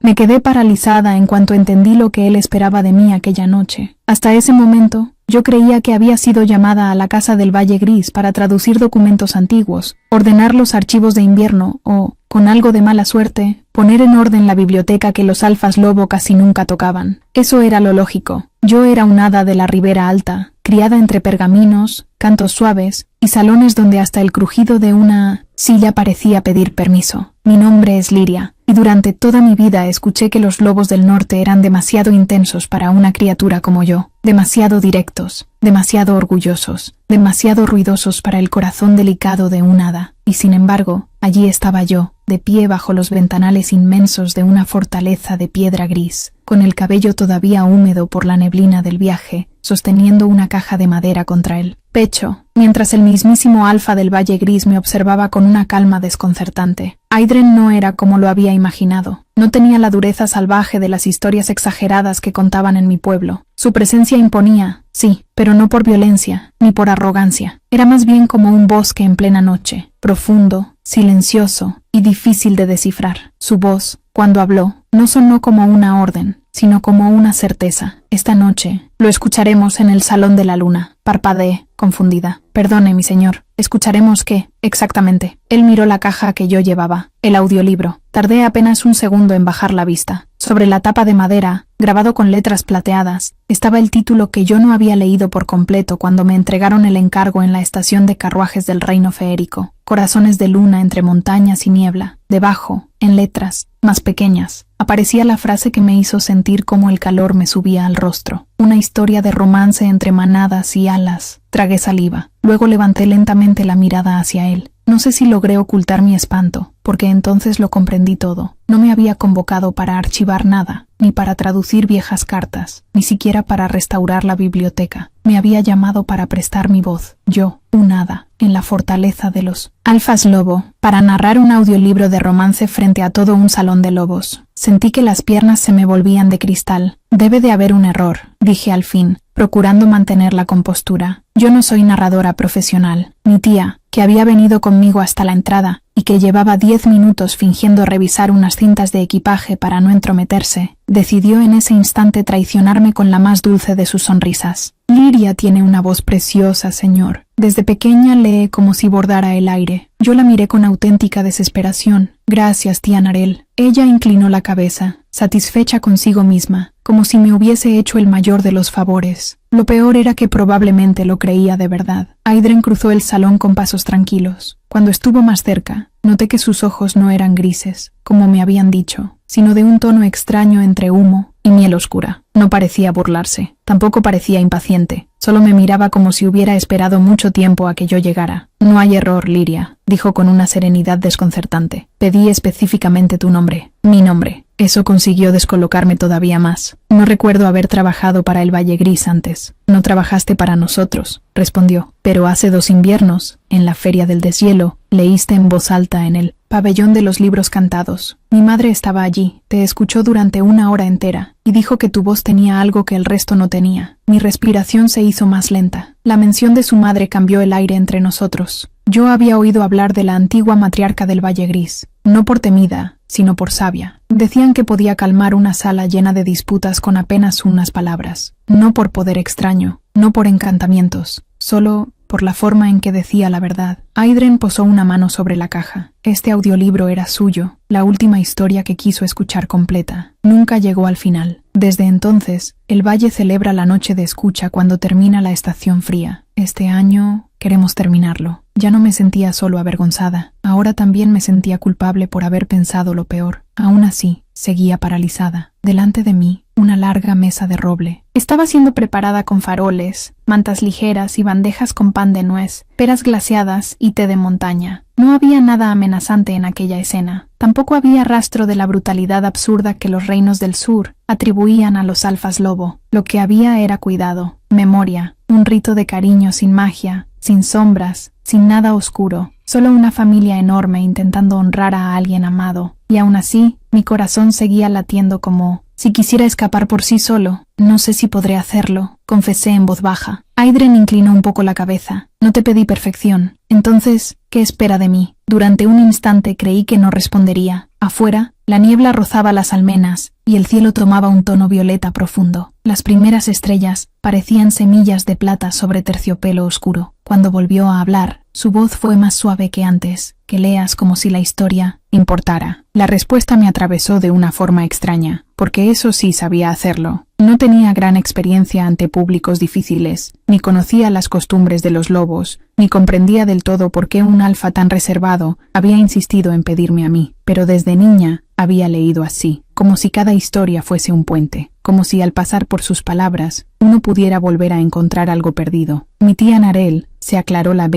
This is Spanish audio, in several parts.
Me quedé paralizada en cuanto entendí lo que él esperaba de mí aquella noche. Hasta ese momento, yo creía que había sido llamada a la casa del Valle Gris para traducir documentos antiguos, ordenar los archivos de invierno o, con algo de mala suerte, poner en orden la biblioteca que los alfas lobo casi nunca tocaban. Eso era lo lógico. Yo era un hada de la Ribera Alta, criada entre pergaminos, cantos suaves y salones donde hasta el crujido de una silla parecía pedir permiso. Mi nombre es Liria, y durante toda mi vida escuché que los lobos del norte eran demasiado intensos para una criatura como yo, demasiado directos, demasiado orgullosos, demasiado ruidosos para el corazón delicado de un hada. Y sin embargo, allí estaba yo, de pie bajo los ventanales inmensos de una fortaleza de piedra gris, con el cabello todavía húmedo por la neblina del viaje, sosteniendo una caja de madera contra el pecho, mientras el mismísimo alfa del Valle Gris me observaba con una calma desconcertante. Aidren no era como lo había imaginado. No tenía la dureza salvaje de las historias exageradas que contaban en mi pueblo. Su presencia imponía, sí, pero no por violencia, ni por arrogancia. Era más bien como un bosque en plena noche, profundo, silencioso y difícil de descifrar. Su voz, cuando habló, no sonó como una orden, sino como una certeza. Esta noche lo escucharemos en el Salón de la Luna. Parpadeé, confundida. Perdone, mi señor. ¿Escucharemos qué, exactamente? Él miró la caja que yo llevaba, el audiolibro. Tardé apenas un segundo en bajar la vista. Sobre la tapa de madera, grabado con letras plateadas, estaba el título que yo no había leído por completo cuando me entregaron el encargo en la estación de carruajes del reino feérico. Corazones de luna entre montañas y niebla. Debajo, en letras más pequeñas, aparecía la frase que me hizo sentir cómo el calor me subía al rostro. Una historia de romance entre manadas y alas. Tragué saliva. Luego levanté lentamente la mirada hacia él. No sé si logré ocultar mi espanto, porque entonces lo comprendí todo. No me había convocado para archivar nada, ni para traducir viejas cartas, ni siquiera para restaurar la biblioteca. Me había llamado para prestar mi voz, yo, un hada, en la fortaleza de los alfas lobo, para narrar un audiolibro de romance frente a todo un salón de lobos. Sentí que las piernas se me volvían de cristal. Debe de haber un error, dije al fin, procurando mantener la compostura. Yo no soy narradora profesional. Mi tía, que había venido conmigo hasta la entrada y que llevaba 10 minutos fingiendo revisar unas cintas de equipaje para no entrometerse, decidió en ese instante traicionarme con la más dulce de sus sonrisas. Liria tiene una voz preciosa, señor. Desde pequeña lee como si bordara el aire. Yo la miré con auténtica desesperación. Gracias, tía Narel. Ella inclinó la cabeza, satisfecha consigo misma, como si me hubiese hecho el mayor de los favores. Lo peor era que probablemente lo creía de verdad. Aidren cruzó el salón con pasos tranquilos. Cuando estuvo más cerca, noté que sus ojos no eran grises, como me habían dicho, sino de un tono extraño entre humo y miel oscura. No parecía burlarse, tampoco parecía impaciente. Solo me miraba como si hubiera esperado mucho tiempo a que yo llegara. No hay error, Liria, dijo con una serenidad desconcertante. Pedí específicamente tu nombre. Mi nombre. Eso consiguió descolocarme todavía más. No recuerdo haber trabajado para el Valle Gris antes. No trabajaste para nosotros, respondió. Pero hace 2 inviernos, en la Feria del Deshielo, leíste en voz alta en el pabellón de los libros cantados. Mi madre estaba allí, te escuchó durante 1 hora entera, y dijo que tu voz tenía algo que el resto no tenía. Mi respiración se hizo más lenta. La mención de su madre cambió el aire entre nosotros. Yo había oído hablar de la antigua matriarca del Valle Gris, no por temida, sino por sabia. Decían que podía calmar una sala llena de disputas con apenas unas palabras. No por poder extraño, no por encantamientos, solo por la forma en que decía la verdad. Aidren posó una mano sobre la caja. Este audiolibro era suyo, la última historia que quiso escuchar completa. Nunca llegó al final. Desde entonces, el valle celebra la noche de escucha cuando termina la estación fría. Este año queremos terminarlo. Ya no me sentía solo avergonzada. Ahora también me sentía culpable por haber pensado lo peor. Aún así, seguía paralizada. Delante de mí, una larga mesa de roble. Estaba siendo preparada con faroles, mantas ligeras y bandejas con pan de nuez, peras glaseadas y té de montaña. No había nada amenazante en aquella escena. Tampoco había rastro de la brutalidad absurda que los reinos del sur atribuían a los alfas lobo. Lo que había era cuidado, memoria, un rito de cariño sin magia, sin sombras, sin nada oscuro. Solo una familia enorme intentando honrar a alguien amado. Y aún así, mi corazón seguía latiendo como si quisiera escapar por sí solo, No sé si podré hacerlo, confesé en voz baja. Aidren inclinó un poco la cabeza. No te pedí perfección. Entonces, ¿qué espera de mí? Durante un instante creí que no respondería. Afuera, la niebla rozaba las almenas, y el cielo tomaba un tono violeta profundo. Las primeras estrellas parecían semillas de plata sobre terciopelo oscuro. Cuando volvió a hablar, su voz fue más suave que antes, que leas como si la historia importara. La respuesta me atravesó de una forma extraña, porque eso sí sabía hacerlo. No tenía gran experiencia ante públicos difíciles, ni conocía las costumbres de los lobos, ni comprendía del todo por qué un alfa tan reservado había insistido en pedirme a mí, pero desde niña había leído así, como si cada historia fuese un puente, como si al pasar por sus palabras uno pudiera volver a encontrar algo perdido. Mi tía Narel se aclaró la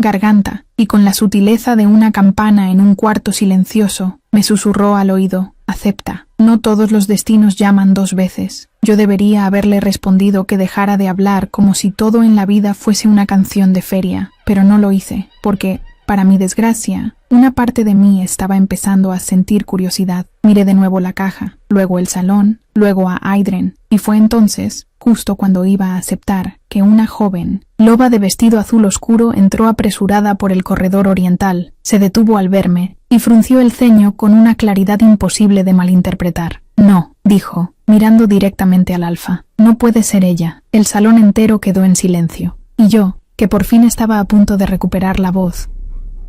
garganta, y con la sutileza de una campana en un cuarto silencioso, me susurró al oído: acepta, no todos los destinos llaman dos veces. Yo debería haberle respondido que dejara de hablar como si todo en la vida fuese una canción de feria, pero no lo hice, porque, para mi desgracia, una parte de mí estaba empezando a sentir curiosidad. Miré de nuevo la caja, luego el salón, luego a Aidren, y fue entonces, justo cuando iba a aceptar, que una joven, loba de vestido azul oscuro, entró apresurada por el corredor oriental, se detuvo al verme, y frunció el ceño con una claridad imposible de malinterpretar. No, dijo, mirando directamente al alfa. No puede ser ella. El salón entero quedó en silencio, y yo, que por fin estaba a punto de recuperar la voz,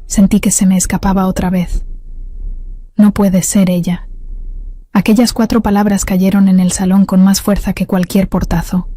sentí que se me escapaba otra vez. No puede ser ella. Aquellas 4 palabras cayeron en el salón con más fuerza que cualquier portazo.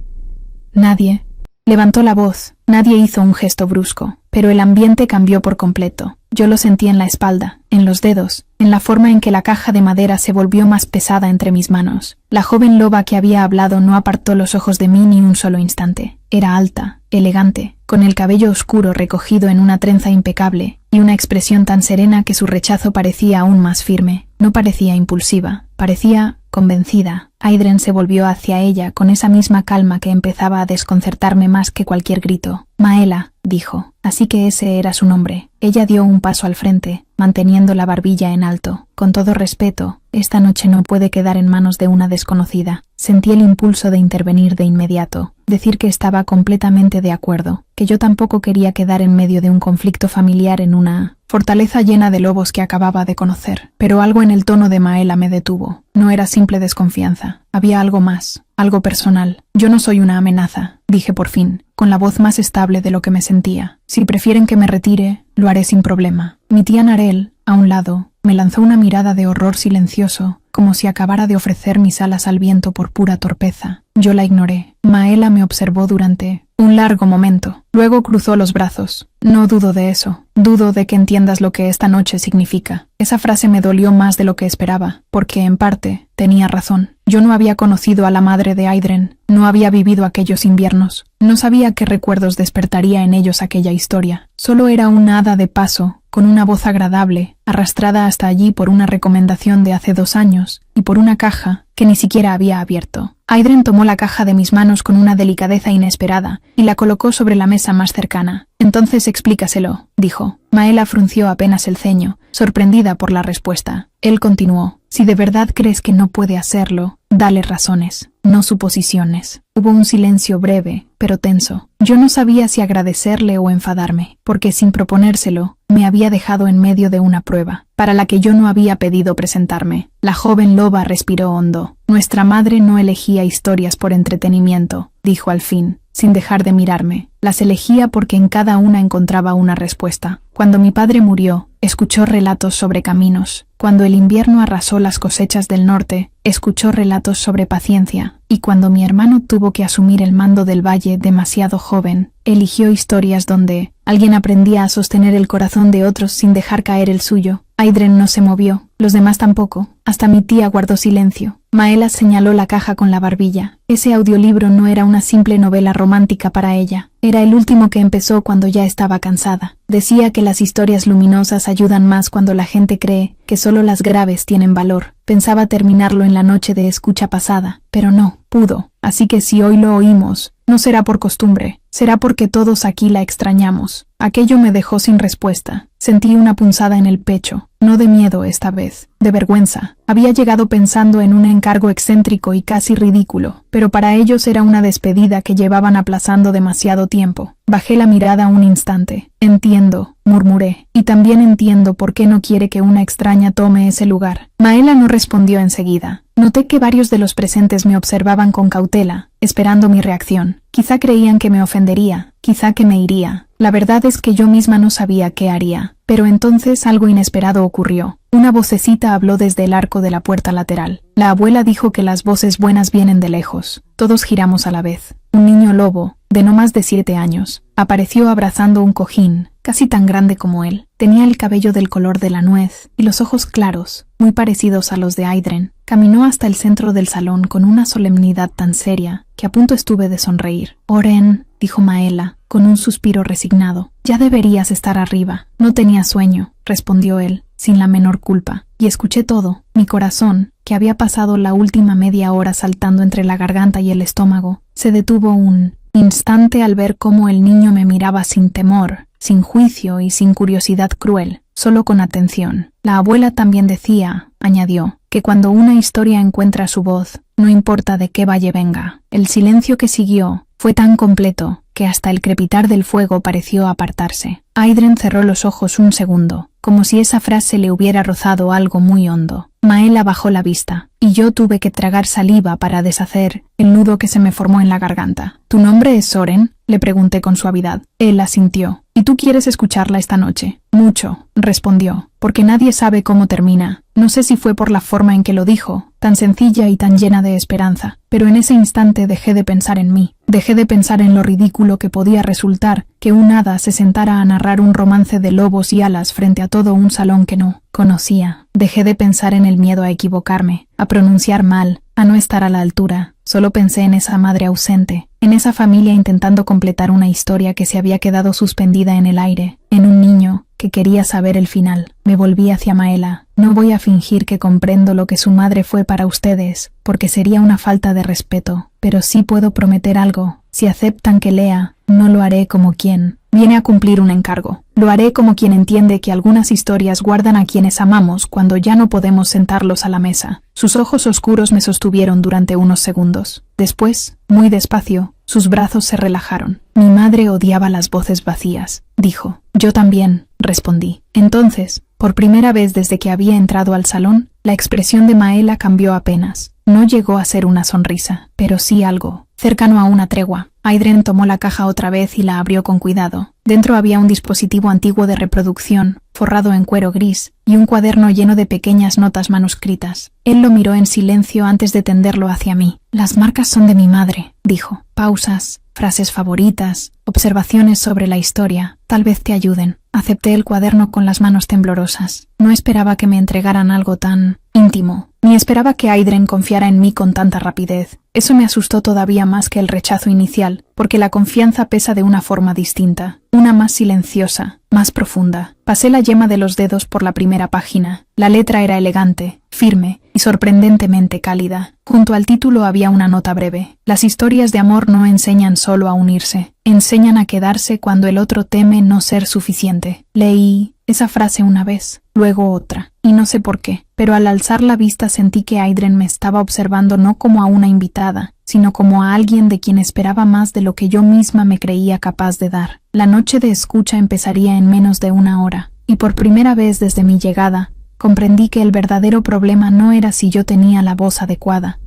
Nadie levantó la voz, nadie hizo un gesto brusco, pero el ambiente cambió por completo. Yo lo sentí en la espalda, en los dedos, en la forma en que la caja de madera se volvió más pesada entre mis manos. La joven loba que había hablado no apartó los ojos de mí ni un solo instante. Era alta, elegante, con el cabello oscuro recogido en una trenza impecable, y una expresión tan serena que su rechazo parecía aún más firme. No parecía impulsiva, parecía convencida. Aidren se volvió hacia ella con esa misma calma que empezaba a desconcertarme más que cualquier grito. Maela, dijo. Así que ese era su nombre. Ella dio un paso al frente, manteniendo la barbilla en alto. Con todo respeto, esta noche no puede quedar en manos de una desconocida. Sentí el impulso de intervenir de inmediato, decir que estaba completamente de acuerdo, que yo tampoco quería quedar en medio de un conflicto familiar en una fortaleza llena de lobos que acababa de conocer. Pero algo en el tono de Maela me detuvo. No era simple desconfianza. Había algo más, algo personal. Yo no soy una amenaza, dije por fin, con la voz más estable de lo que me sentía. Si prefieren que me retire, lo haré sin problema. Mi tía Narel, a un lado, me lanzó una mirada de horror silencioso, como si acabara de ofrecer mis alas al viento por pura torpeza. Yo la ignoré. Maela me observó durante un largo momento. Luego cruzó los brazos. No dudo de eso. Dudo de que entiendas lo que esta noche significa. Esa frase me dolió más de lo que esperaba, porque, en parte, tenía razón. Yo no había conocido a la madre de Aidren, no había vivido aquellos inviernos. No sabía qué recuerdos despertaría en ellos aquella historia. Solo era una hada de paso, con una voz agradable, arrastrada hasta allí por una recomendación de hace 2 años, y por una caja que ni siquiera había abierto. Aidren tomó la caja de mis manos con una delicadeza inesperada y la colocó sobre la mesa más cercana. Entonces explícaselo, dijo. Maela frunció apenas el ceño, sorprendida por la respuesta. Él continuó. Si de verdad crees que no puede hacerlo, dale razones, no suposiciones. Hubo un silencio breve, pero tenso. Yo no sabía si agradecerle o enfadarme, porque sin proponérselo, me había dejado en medio de una prueba, para la que yo no había pedido presentarme. La joven loba respiró hondo. Nuestra madre no elegía historias por entretenimiento, dijo al fin, sin dejar de mirarme. Las elegía porque en cada una encontraba una respuesta. Cuando mi padre murió, escuchó relatos sobre caminos. Cuando el invierno arrasó las cosechas del norte, escuchó relatos sobre paciencia. Y cuando mi hermano tuvo que asumir el mando del valle demasiado joven, eligió historias donde alguien aprendía a sostener el corazón de otros sin dejar caer el suyo. Aidren no se movió, los demás tampoco. Hasta mi tía guardó silencio. Maela señaló la caja con la barbilla. Ese audiolibro no era una simple novela romántica para ella. Era el último que empezó cuando ya estaba cansada. Decía que las historias luminosas ayudan más cuando la gente cree que solo las graves tienen valor. Pensaba terminarlo en la noche de escucha pasada, pero no pudo. Así que si hoy lo oímos, No será por costumbre, será porque todos aquí la extrañamos. Aquello me dejó sin respuesta. Sentí una punzada en el pecho, no de miedo esta vez, de vergüenza. Había llegado pensando en un encargo excéntrico y casi ridículo, pero para ellos era una despedida que llevaban aplazando demasiado tiempo. Bajé la mirada un instante. Entiendo, murmuré, y también entiendo por qué no quiere que una extraña tome ese lugar. Maela no respondió enseguida. Noté que varios de los presentes me observaban con cautela, esperando mi reacción. Quizá creían que me ofendería, quizá que me iría. La verdad es que yo misma no sabía qué haría. Pero entonces algo inesperado ocurrió. Una vocecita habló desde el arco de la puerta lateral. La abuela dijo que las voces buenas vienen de lejos. Todos giramos a la vez. Un niño lobo, de no más de 7 años, apareció abrazando un cojín, casi tan grande como él. Tenía el cabello del color de la nuez y los ojos claros, muy parecidos a los de Aidren. Caminó hasta el centro del salón con una solemnidad tan seria que a punto estuve de sonreír. Oren, dijo Maela, con un suspiro resignado. Ya deberías estar arriba. No tenía sueño, respondió él, sin la menor culpa. Y escuché todo. Mi corazón, que había pasado la última media hora saltando entre la garganta y el estómago, se detuvo un instante al ver cómo el niño me miraba sin temor, sin juicio y sin curiosidad cruel, solo con atención. La abuela también decía, añadió, que cuando una historia encuentra su voz, no importa de qué valle venga. El silencio que siguió fue tan completo que hasta el crepitar del fuego pareció apartarse. Aidren cerró los ojos un segundo, como si esa frase le hubiera rozado algo muy hondo. Maela bajó la vista, y yo tuve que tragar saliva para deshacer el nudo que se me formó en la garganta. ¿Tu nombre es Soren?, le pregunté con suavidad. Él asintió. ¿Y tú quieres escucharla esta noche? Mucho, respondió, porque nadie sabe cómo termina. No sé si fue por la forma en que lo dijo, tan sencilla y tan llena de esperanza, pero en ese instante dejé de pensar en mí. Dejé de pensar en lo ridículo que podía resultar que un hada se sentara a narrar un romance de lobos y alas frente a todo un salón que no conocía. Dejé de pensar en el miedo a equivocarme, a pronunciar mal, a no estar a la altura. Solo pensé en esa madre ausente, en esa familia intentando completar una historia que se había quedado suspendida en el aire, en un niño que quería saber el final. Me volví hacia Maela. No voy a fingir que comprendo lo que su madre fue para ustedes, porque sería una falta de respeto, pero sí puedo prometer algo. Si aceptan que lea, no lo haré como quien viene a cumplir un encargo. Lo haré como quien entiende que algunas historias guardan a quienes amamos cuando ya no podemos sentarlos a la mesa. Sus ojos oscuros me sostuvieron durante unos segundos. Después, muy despacio, sus brazos se relajaron. Mi madre odiaba las voces vacías, dijo. Yo también, respondí. Entonces, por primera vez desde que había entrado al salón, la expresión de Maela cambió apenas. No llegó a ser una sonrisa, pero sí algo cercano a una tregua. Aidren tomó la caja otra vez y la abrió con cuidado. Dentro había un dispositivo antiguo de reproducción, forrado en cuero gris, y un cuaderno lleno de pequeñas notas manuscritas. Él lo miró en silencio antes de tenderlo hacia mí. Las marcas son de mi madre, dijo. Pausas, frases favoritas, observaciones sobre la historia. Tal vez te ayuden. Acepté el cuaderno con las manos temblorosas. No esperaba que me entregaran algo tan íntimo, ni esperaba que Aidren confiara en mí con tanta rapidez. Eso me asustó todavía más que el rechazo inicial, porque la confianza pesa de una forma distinta, una más silenciosa, más profunda. Pasé la yema de los dedos por la primera página. La letra era elegante, firme y sorprendentemente cálida. Junto al título había una nota breve. Las historias de amor no enseñan solo a unirse, enseñan a quedarse cuando el otro teme no ser suficiente. Leí esa frase una vez, luego otra, y no sé por qué, pero al alzar la vista sentí que Aidren me estaba observando no como a una invitada, sino como a alguien de quien esperaba más de lo que yo misma me creía capaz de dar. La noche de escucha empezaría en menos de una hora, y por primera vez desde mi llegada, comprendí que el verdadero problema no era si yo tenía la voz adecuada.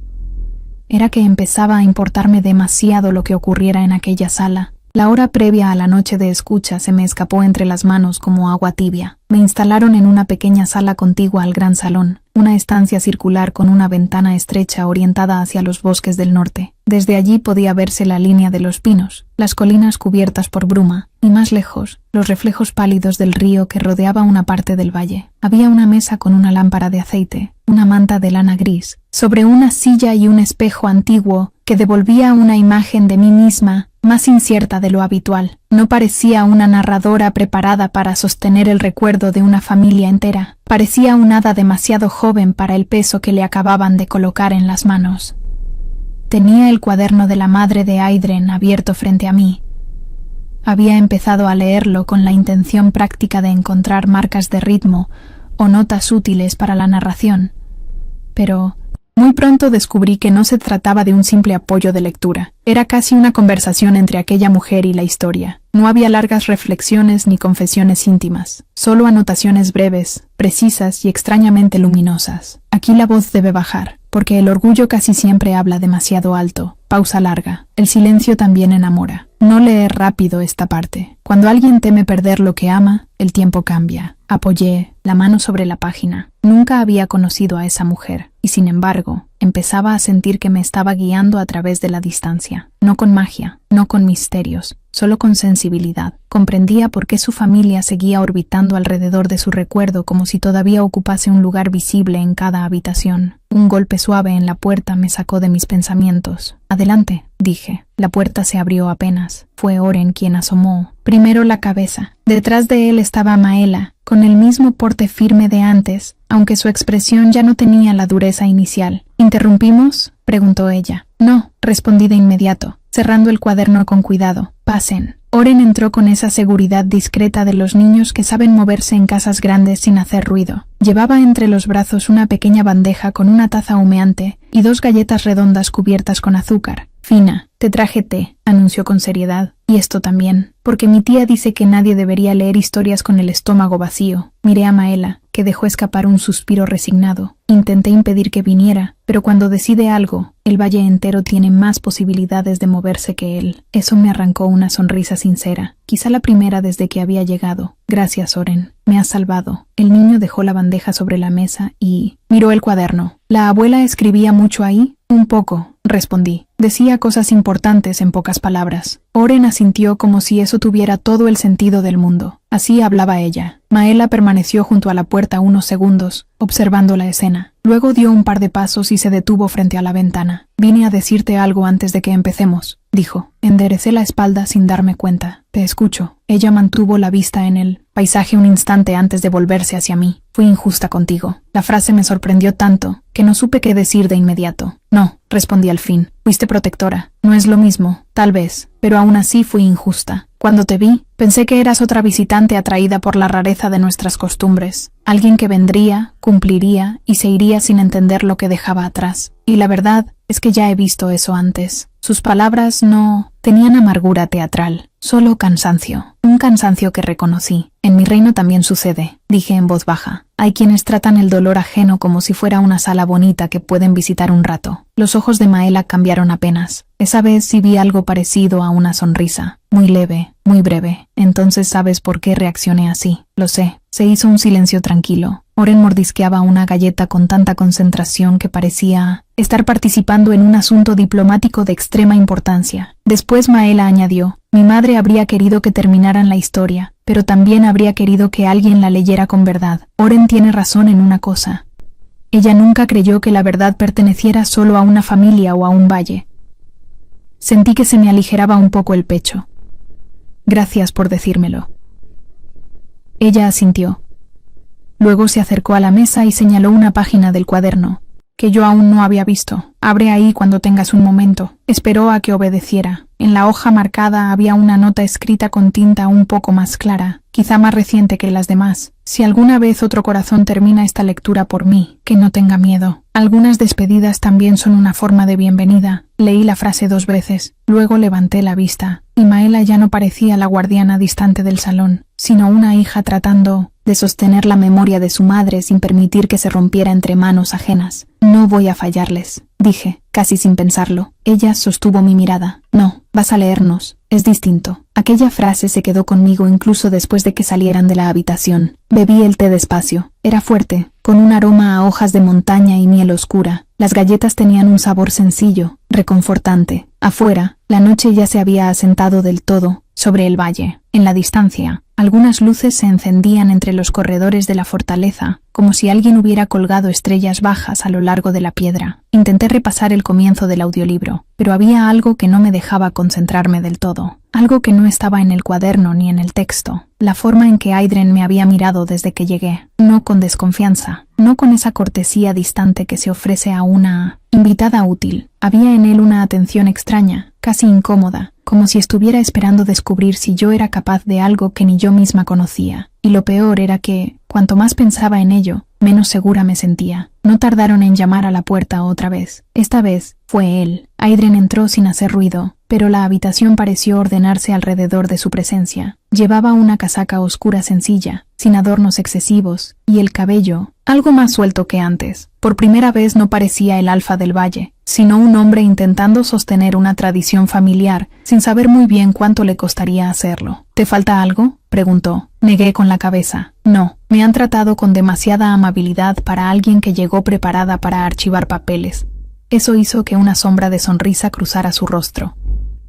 Era que empezaba a importarme demasiado lo que ocurriera en aquella sala. La hora previa a la noche de escucha se me escapó entre las manos como agua tibia. Me instalaron en una pequeña sala contigua al gran salón, una estancia circular con una ventana estrecha orientada hacia los bosques del norte. Desde allí podía verse la línea de los pinos, las colinas cubiertas por bruma, y más lejos, los reflejos pálidos del río que rodeaba una parte del valle. Había una mesa con una lámpara de aceite, una manta de lana gris, sobre una silla y un espejo antiguo que devolvía una imagen de mí misma más incierta de lo habitual. No parecía una narradora preparada para sostener el recuerdo de una familia entera. Parecía un hada demasiado joven para el peso que le acababan de colocar en las manos. Tenía el cuaderno de la madre de Aidren abierto frente a mí. Había empezado a leerlo con la intención práctica de encontrar marcas de ritmo o notas útiles para la narración, pero muy pronto descubrí que no se trataba de un simple apoyo de lectura. Era casi una conversación entre aquella mujer y la historia. No había largas reflexiones ni confesiones íntimas, solo anotaciones breves, precisas y extrañamente luminosas. Aquí la voz debe bajar, porque el orgullo casi siempre habla demasiado alto. Pausa larga. El silencio también enamora. No leer rápido esta parte. Cuando alguien teme perder lo que ama, el tiempo cambia. Apoyé la mano sobre la página. Nunca había conocido a esa mujer, y sin embargo, empezaba a sentir que me estaba guiando a través de la distancia. No con magia, no con misterios, solo con sensibilidad. Comprendía por qué su familia seguía orbitando alrededor de su recuerdo como si todavía ocupase un lugar visible en cada habitación. Un golpe suave en la puerta me sacó de mis pensamientos. «Adelante», dije. La puerta se abrió apenas. Fue Oren quien asomó. Primero la cabeza. Detrás de él estaba Maela, con el mismo porte firme de antes, aunque su expresión ya no tenía la dureza inicial. «¿Interrumpimos?», preguntó ella. «No», respondí de inmediato, cerrando el cuaderno con cuidado. «Pasen». Oren entró con esa seguridad discreta de los niños que saben moverse en casas grandes sin hacer ruido. Llevaba entre los brazos una pequeña bandeja con una taza humeante y 2 galletas redondas cubiertas con azúcar. «Fina, te traje té», anunció con seriedad. «Y esto también, porque mi tía dice que nadie debería leer historias con el estómago vacío». Miré a Maela, que dejó escapar un suspiro resignado. Intenté impedir que viniera, pero cuando decide algo, el valle entero tiene más posibilidades de moverse que él. Eso me arrancó una sonrisa sincera, quizá la primera desde que había llegado. «Gracias, Oren. Me has salvado». El niño dejó la bandeja sobre la mesa y miró el cuaderno. «¿La abuela escribía mucho ahí?» «Un poco», respondí. Decía cosas importantes en pocas palabras. Oren asintió como si eso tuviera todo el sentido del mundo. Así hablaba ella. Maela permaneció junto a la puerta unos segundos, observando la escena. Luego dio un par de pasos y se detuvo frente a la ventana. «Vine a decirte algo antes de que empecemos», dijo. Enderecé la espalda sin darme cuenta. «Te escucho». Ella mantuvo la vista en el paisaje un instante antes de volverse hacia mí. «Fui injusta contigo». La frase me sorprendió tanto que no supe qué decir de inmediato. «No», respondí al fin. «Fuiste protectora. No es lo mismo, tal vez, pero aún así fui injusta. Cuando te vi, pensé que eras otra visitante atraída por la rareza de nuestras costumbres. Alguien que vendría, cumpliría y se iría sin entender lo que dejaba atrás. Y la verdad es que ya he visto eso antes». Sus palabras no tenían amargura teatral, solo cansancio. Un cansancio que reconocí. «En mi reino también sucede», dije en voz baja. «Hay quienes tratan el dolor ajeno como si fuera una sala bonita que pueden visitar un rato». Los ojos de Maela cambiaron apenas. Esa vez sí vi algo parecido a una sonrisa. Muy leve, muy breve. «Entonces sabes por qué reaccioné así». «Lo sé». Se hizo un silencio tranquilo. Oren mordisqueaba una galleta con tanta concentración que parecía estar participando en un asunto diplomático de extrema importancia. Después Maela añadió: «Mi madre habría querido que terminaran la historia, pero también habría querido que alguien la leyera con verdad. Oren tiene razón en una cosa. Ella nunca creyó que la verdad perteneciera solo a una familia o a un valle». Sentí que se me aligeraba un poco el pecho. «Gracias por decírmelo». Ella asintió. Luego se acercó a la mesa y señaló una página del cuaderno, que yo aún no había visto. «Abre ahí cuando tengas un momento». Esperó a que obedeciera. En la hoja marcada había una nota escrita con tinta un poco más clara, quizá más reciente que las demás. «Si alguna vez otro corazón termina esta lectura por mí, que no tenga miedo. Algunas despedidas también son una forma de bienvenida». Leí la frase 2 veces. Luego levanté la vista, y Maela ya no parecía la guardiana distante del salón, sino una hija tratando de sostener la memoria de su madre sin permitir que se rompiera entre manos ajenas. «No voy a fallarles», dije, casi sin pensarlo. Ella sostuvo mi mirada. «No, vas a leernos. Es distinto». Aquella frase se quedó conmigo incluso después de que salieran de la habitación. Bebí el té despacio. Era fuerte, con un aroma a hojas de montaña y miel oscura. Las galletas tenían un sabor sencillo, reconfortante. Afuera, la noche ya se había asentado del todo sobre el valle. En la distancia, Algunas luces se encendían entre los corredores de la fortaleza, como si alguien hubiera colgado estrellas bajas a lo largo de la piedra. Intenté repasar el comienzo del audiolibro, pero había algo que no me dejaba concentrarme del todo. Algo que no estaba en el cuaderno ni en el texto. La forma en que Aidren me había mirado desde que llegué. No con desconfianza, no con esa cortesía distante que se ofrece a una invitada útil. Había en él una atención extraña, casi incómoda, como si estuviera esperando descubrir si yo era capaz de algo que ni yo misma conocía. Y lo peor era que, cuanto más pensaba en ello, menos segura me sentía. No tardaron en llamar a la puerta otra vez. Esta vez fue él. Aidren entró sin hacer ruido, pero la habitación pareció ordenarse alrededor de su presencia. Llevaba una casaca oscura sencilla, sin adornos excesivos, y el cabello, algo más suelto que antes. Por primera vez no parecía el alfa del valle, sino un hombre intentando sostener una tradición familiar, sin saber muy bien cuánto le costaría hacerlo. ¿Te falta algo?, preguntó. Negué con la cabeza. No, me han tratado con demasiada amabilidad para alguien que llegó preparada para archivar papeles. Eso hizo que una sombra de sonrisa cruzara su rostro.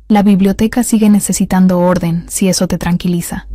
La biblioteca sigue necesitando orden, si eso te tranquiliza.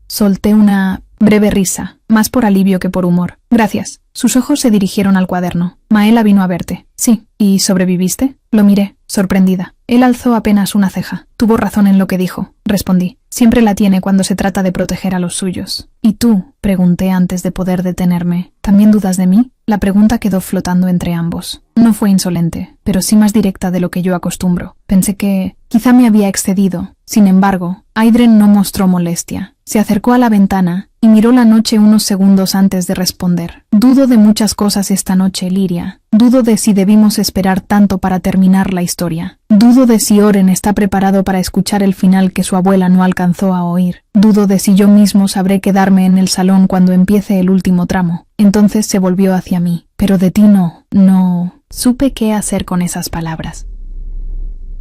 Solté una breve risa, más por alivio que por humor. Gracias. Sus ojos se dirigieron al cuaderno. Maela vino a verte. Sí. ¿Y sobreviviste? Lo miré, sorprendida. Él alzó apenas una ceja. Tuvo razón en lo que dijo, respondí. Siempre la tiene cuando se trata de proteger a los suyos. ¿Y tú?, pregunté antes de poder detenerme. ¿También dudas de mí? La pregunta quedó flotando entre ambos. No fue insolente, pero sí más directa de lo que yo acostumbro. Pensé que quizá me había excedido. Sin embargo, Aidren no mostró molestia. Se acercó a la ventana y miró la noche unos segundos antes de responder. Dudo de muchas cosas esta noche, Lyria. Dudo de si debimos esperar tanto para terminar la historia. Dudo de si Oren está preparado para escuchar el final que su abuela no alcanzó a oír. Dudo de si yo mismo sabré quedarme en el salón cuando empiece el último tramo. Entonces se volvió hacia mí. Pero de ti no. Supe qué hacer con esas palabras.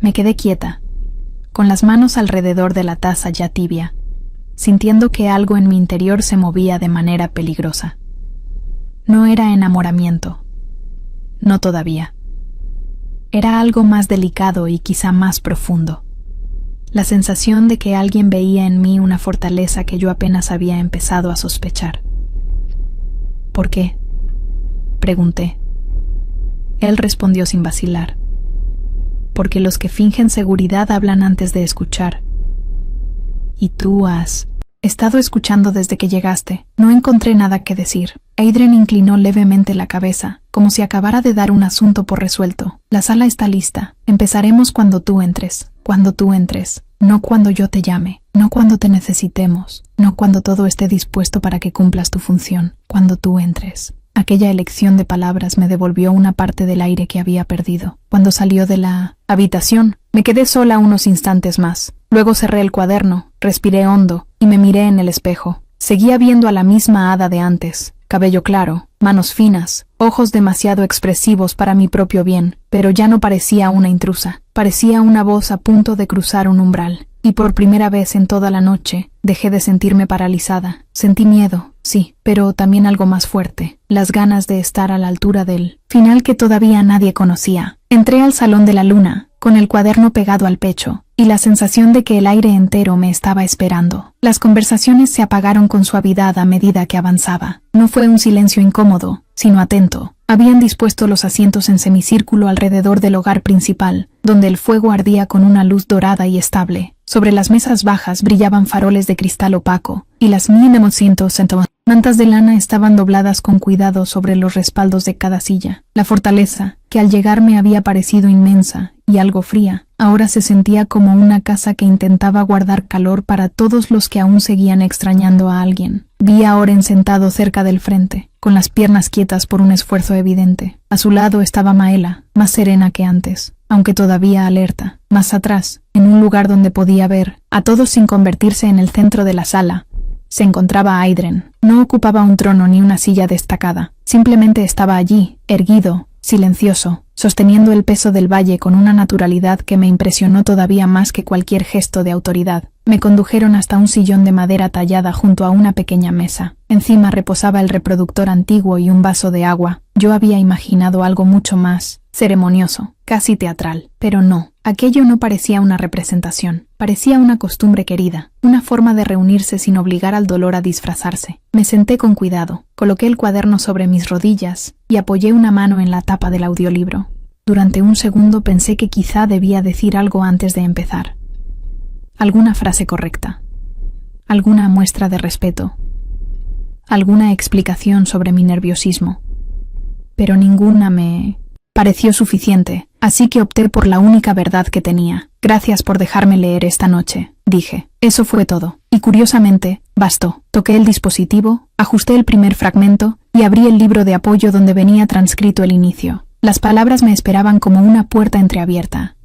Me quedé quieta, con las manos alrededor de la taza ya tibia, sintiendo que algo en mi interior se movía de manera peligrosa. No era enamoramiento. No todavía. Era algo más delicado y quizá más profundo. La sensación de que alguien veía en mí una fortaleza que yo apenas había empezado a sospechar. ¿Por qué?, pregunté. Él respondió sin vacilar. Porque los que fingen seguridad hablan antes de escuchar. Y tú has estado escuchando desde que llegaste. No encontré nada que decir. Aidren inclinó levemente la cabeza, como si acabara de dar un asunto por resuelto. La sala está lista. Empezaremos cuando tú entres. Cuando tú entres. No cuando yo te llame. No cuando te necesitemos. No cuando todo esté dispuesto para que cumplas tu función. Cuando tú entres. Aquella elección de palabras me devolvió una parte del aire que había perdido. Cuando salió de la habitación, me quedé sola unos instantes más. Luego cerré el cuaderno, respiré hondo y me miré en el espejo. Seguía viendo a la misma hada de antes. Cabello claro, manos finas, ojos demasiado expresivos para mi propio bien, pero ya no parecía una intrusa. Parecía una voz a punto de cruzar un umbral. Y por primera vez en toda la noche, dejé de sentirme paralizada. Sentí miedo, sí, pero también algo más fuerte, las ganas de estar a la altura del final que todavía nadie conocía. Entré al Salón de la Luna, con el cuaderno pegado al pecho, y la sensación de que el aire entero me estaba esperando. Las conversaciones se apagaron con suavidad a medida que avanzaba. No fue un silencio incómodo, sino atento. Habían dispuesto los asientos en semicírculo alrededor del hogar principal, donde el fuego ardía con una luz dorada y estable. Sobre las mesas bajas brillaban faroles de cristal opaco, y las mantas de lana estaban dobladas con cuidado sobre los respaldos de cada silla. La fortaleza, que al llegar me había parecido inmensa y algo fría, ahora se sentía como una casa que intentaba guardar calor para todos los que aún seguían extrañando a alguien. Vi a Oren sentado cerca del frente, con las piernas quietas por un esfuerzo evidente. A su lado estaba Maela, más serena que antes, aunque todavía alerta. Más atrás, en un lugar donde podía ver a todos sin convertirse en el centro de la sala, se encontraba Aidren. No ocupaba un trono ni una silla destacada. Simplemente estaba allí, erguido, silencioso, sosteniendo el peso del valle con una naturalidad que me impresionó todavía más que cualquier gesto de autoridad. Me condujeron hasta un sillón de madera tallada junto a una pequeña mesa. Encima reposaba el reproductor antiguo y un vaso de agua. Yo había imaginado algo mucho más ceremonioso, casi teatral, pero no. Aquello no parecía una representación, parecía una costumbre querida, una forma de reunirse sin obligar al dolor a disfrazarse. Me senté con cuidado, coloqué el cuaderno sobre mis rodillas y apoyé una mano en la tapa del audiolibro. Durante un segundo pensé que quizá debía decir algo antes de empezar. Alguna frase correcta, alguna muestra de respeto, alguna explicación sobre mi nerviosismo. Pero ninguna me pareció suficiente, así que opté por la única verdad que tenía. Gracias por dejarme leer esta noche, dije. Eso fue todo. Y curiosamente, bastó. Toqué el dispositivo, ajusté el primer fragmento y abrí el libro de apoyo donde venía transcrito el inicio. Las palabras me esperaban como una puerta entreabierta.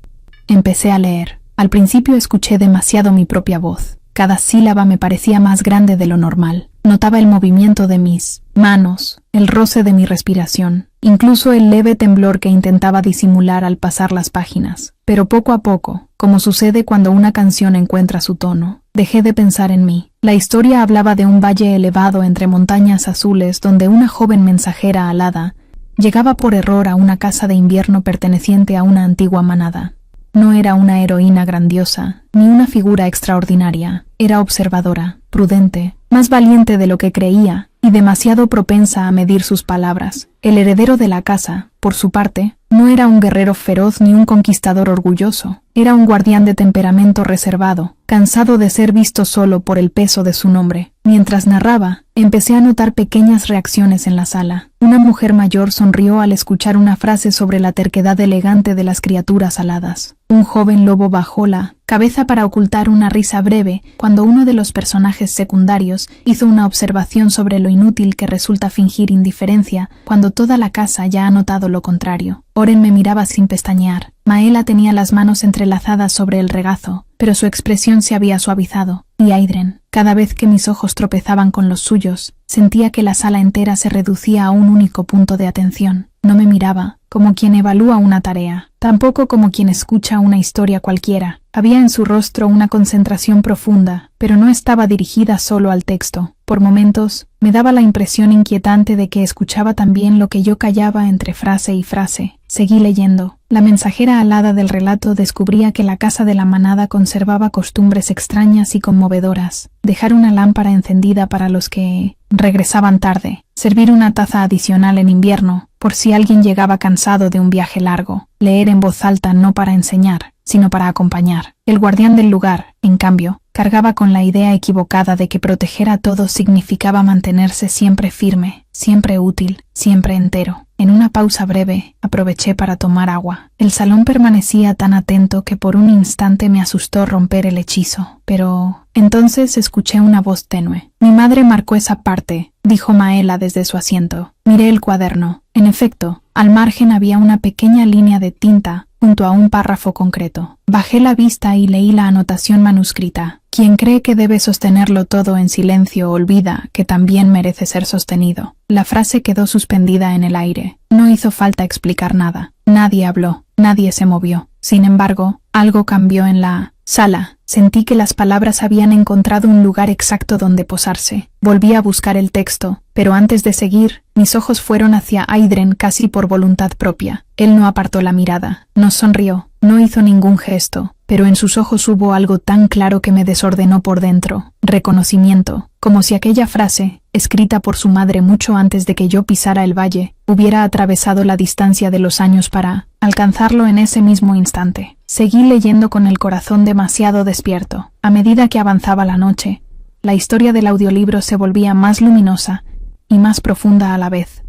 Empecé a leer. Al principio escuché demasiado mi propia voz. Cada sílaba me parecía más grande de lo normal. Notaba el movimiento de mis manos, el roce de mi respiración, incluso el leve temblor que intentaba disimular al pasar las páginas. Pero poco a poco, como sucede cuando una canción encuentra su tono, dejé de pensar en mí. La historia hablaba de un valle elevado entre montañas azules donde una joven mensajera alada llegaba por error a una casa de invierno perteneciente a una antigua manada. No era una heroína grandiosa, ni una figura extraordinaria. Era observadora, prudente, más valiente de lo que creía, y demasiado propensa a medir sus palabras. El heredero de la casa, por su parte, no era un guerrero feroz ni un conquistador orgulloso. Era un guardián de temperamento reservado, cansado de ser visto solo por el peso de su nombre. Mientras narraba, empecé a notar pequeñas reacciones en la sala. Una mujer mayor sonrió al escuchar una frase sobre la terquedad elegante de las criaturas aladas. Un joven lobo bajó la cabeza para ocultar una risa breve cuando uno de los personajes secundarios hizo una observación sobre lo inútil que resulta fingir indiferencia cuando toda la casa ya ha notado lo contrario. Oren me miraba sin pestañear. Maela tenía las manos entrelazadas sobre el regazo, pero su expresión se había suavizado. Y Aidren, cada vez que mis ojos tropezaban con los suyos, sentía que la sala entera se reducía a un único punto de atención. No me miraba como quien evalúa una tarea, tampoco como quien escucha una historia cualquiera. Había en su rostro una concentración profunda, pero no estaba dirigida solo al texto. Por momentos, me daba la impresión inquietante de que escuchaba también lo que yo callaba entre frase y frase. Seguí leyendo. La mensajera alada del relato descubría que la casa de la manada conservaba costumbres extrañas y conmovedoras. Dejar una lámpara encendida para los que regresaban tarde. Servir una taza adicional en invierno, por si alguien llegaba cansado de un viaje largo. Leer en voz alta no para enseñar, sino para acompañar. El guardián del lugar, en cambio, cargaba con la idea equivocada de que proteger a todos significaba mantenerse siempre firme, siempre útil, siempre entero. En una pausa breve, aproveché para tomar agua. El salón permanecía tan atento que por un instante me asustó romper el hechizo. Pero entonces escuché una voz tenue. Mi madre marcó esa parte, dijo Maela desde su asiento. Miré el cuaderno. En efecto, al margen había una pequeña línea de tinta junto a un párrafo concreto. Bajé la vista y leí la anotación manuscrita. Quien cree que debe sostenerlo todo en silencio olvida que también merece ser sostenido. La frase quedó suspendida en el aire. No hizo falta explicar nada. Nadie habló. Nadie se movió. Sin embargo, algo cambió en la sala. Sentí que las palabras habían encontrado un lugar exacto donde posarse. Volví a buscar el texto, pero antes de seguir, mis ojos fueron hacia Aidren casi por voluntad propia. Él no apartó la mirada, no sonrió, no hizo ningún gesto, pero en sus ojos hubo algo tan claro que me desordenó por dentro. Reconocimiento, como si aquella frase, escrita por su madre mucho antes de que yo pisara el valle, hubiera atravesado la distancia de los años para alcanzarlo en ese mismo instante. Seguí leyendo con el corazón demasiado despierto. A medida que avanzaba la noche, la historia del audiolibro se volvía más luminosa y más profunda a la vez.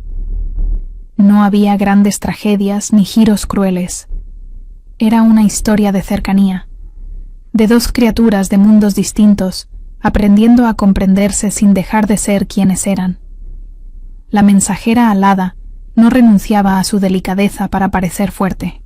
No había grandes tragedias ni giros crueles. Era una historia de cercanía, de dos criaturas de mundos distintos, aprendiendo a comprenderse sin dejar de ser quienes eran. La mensajera alada no renunciaba a su delicadeza para parecer fuerte.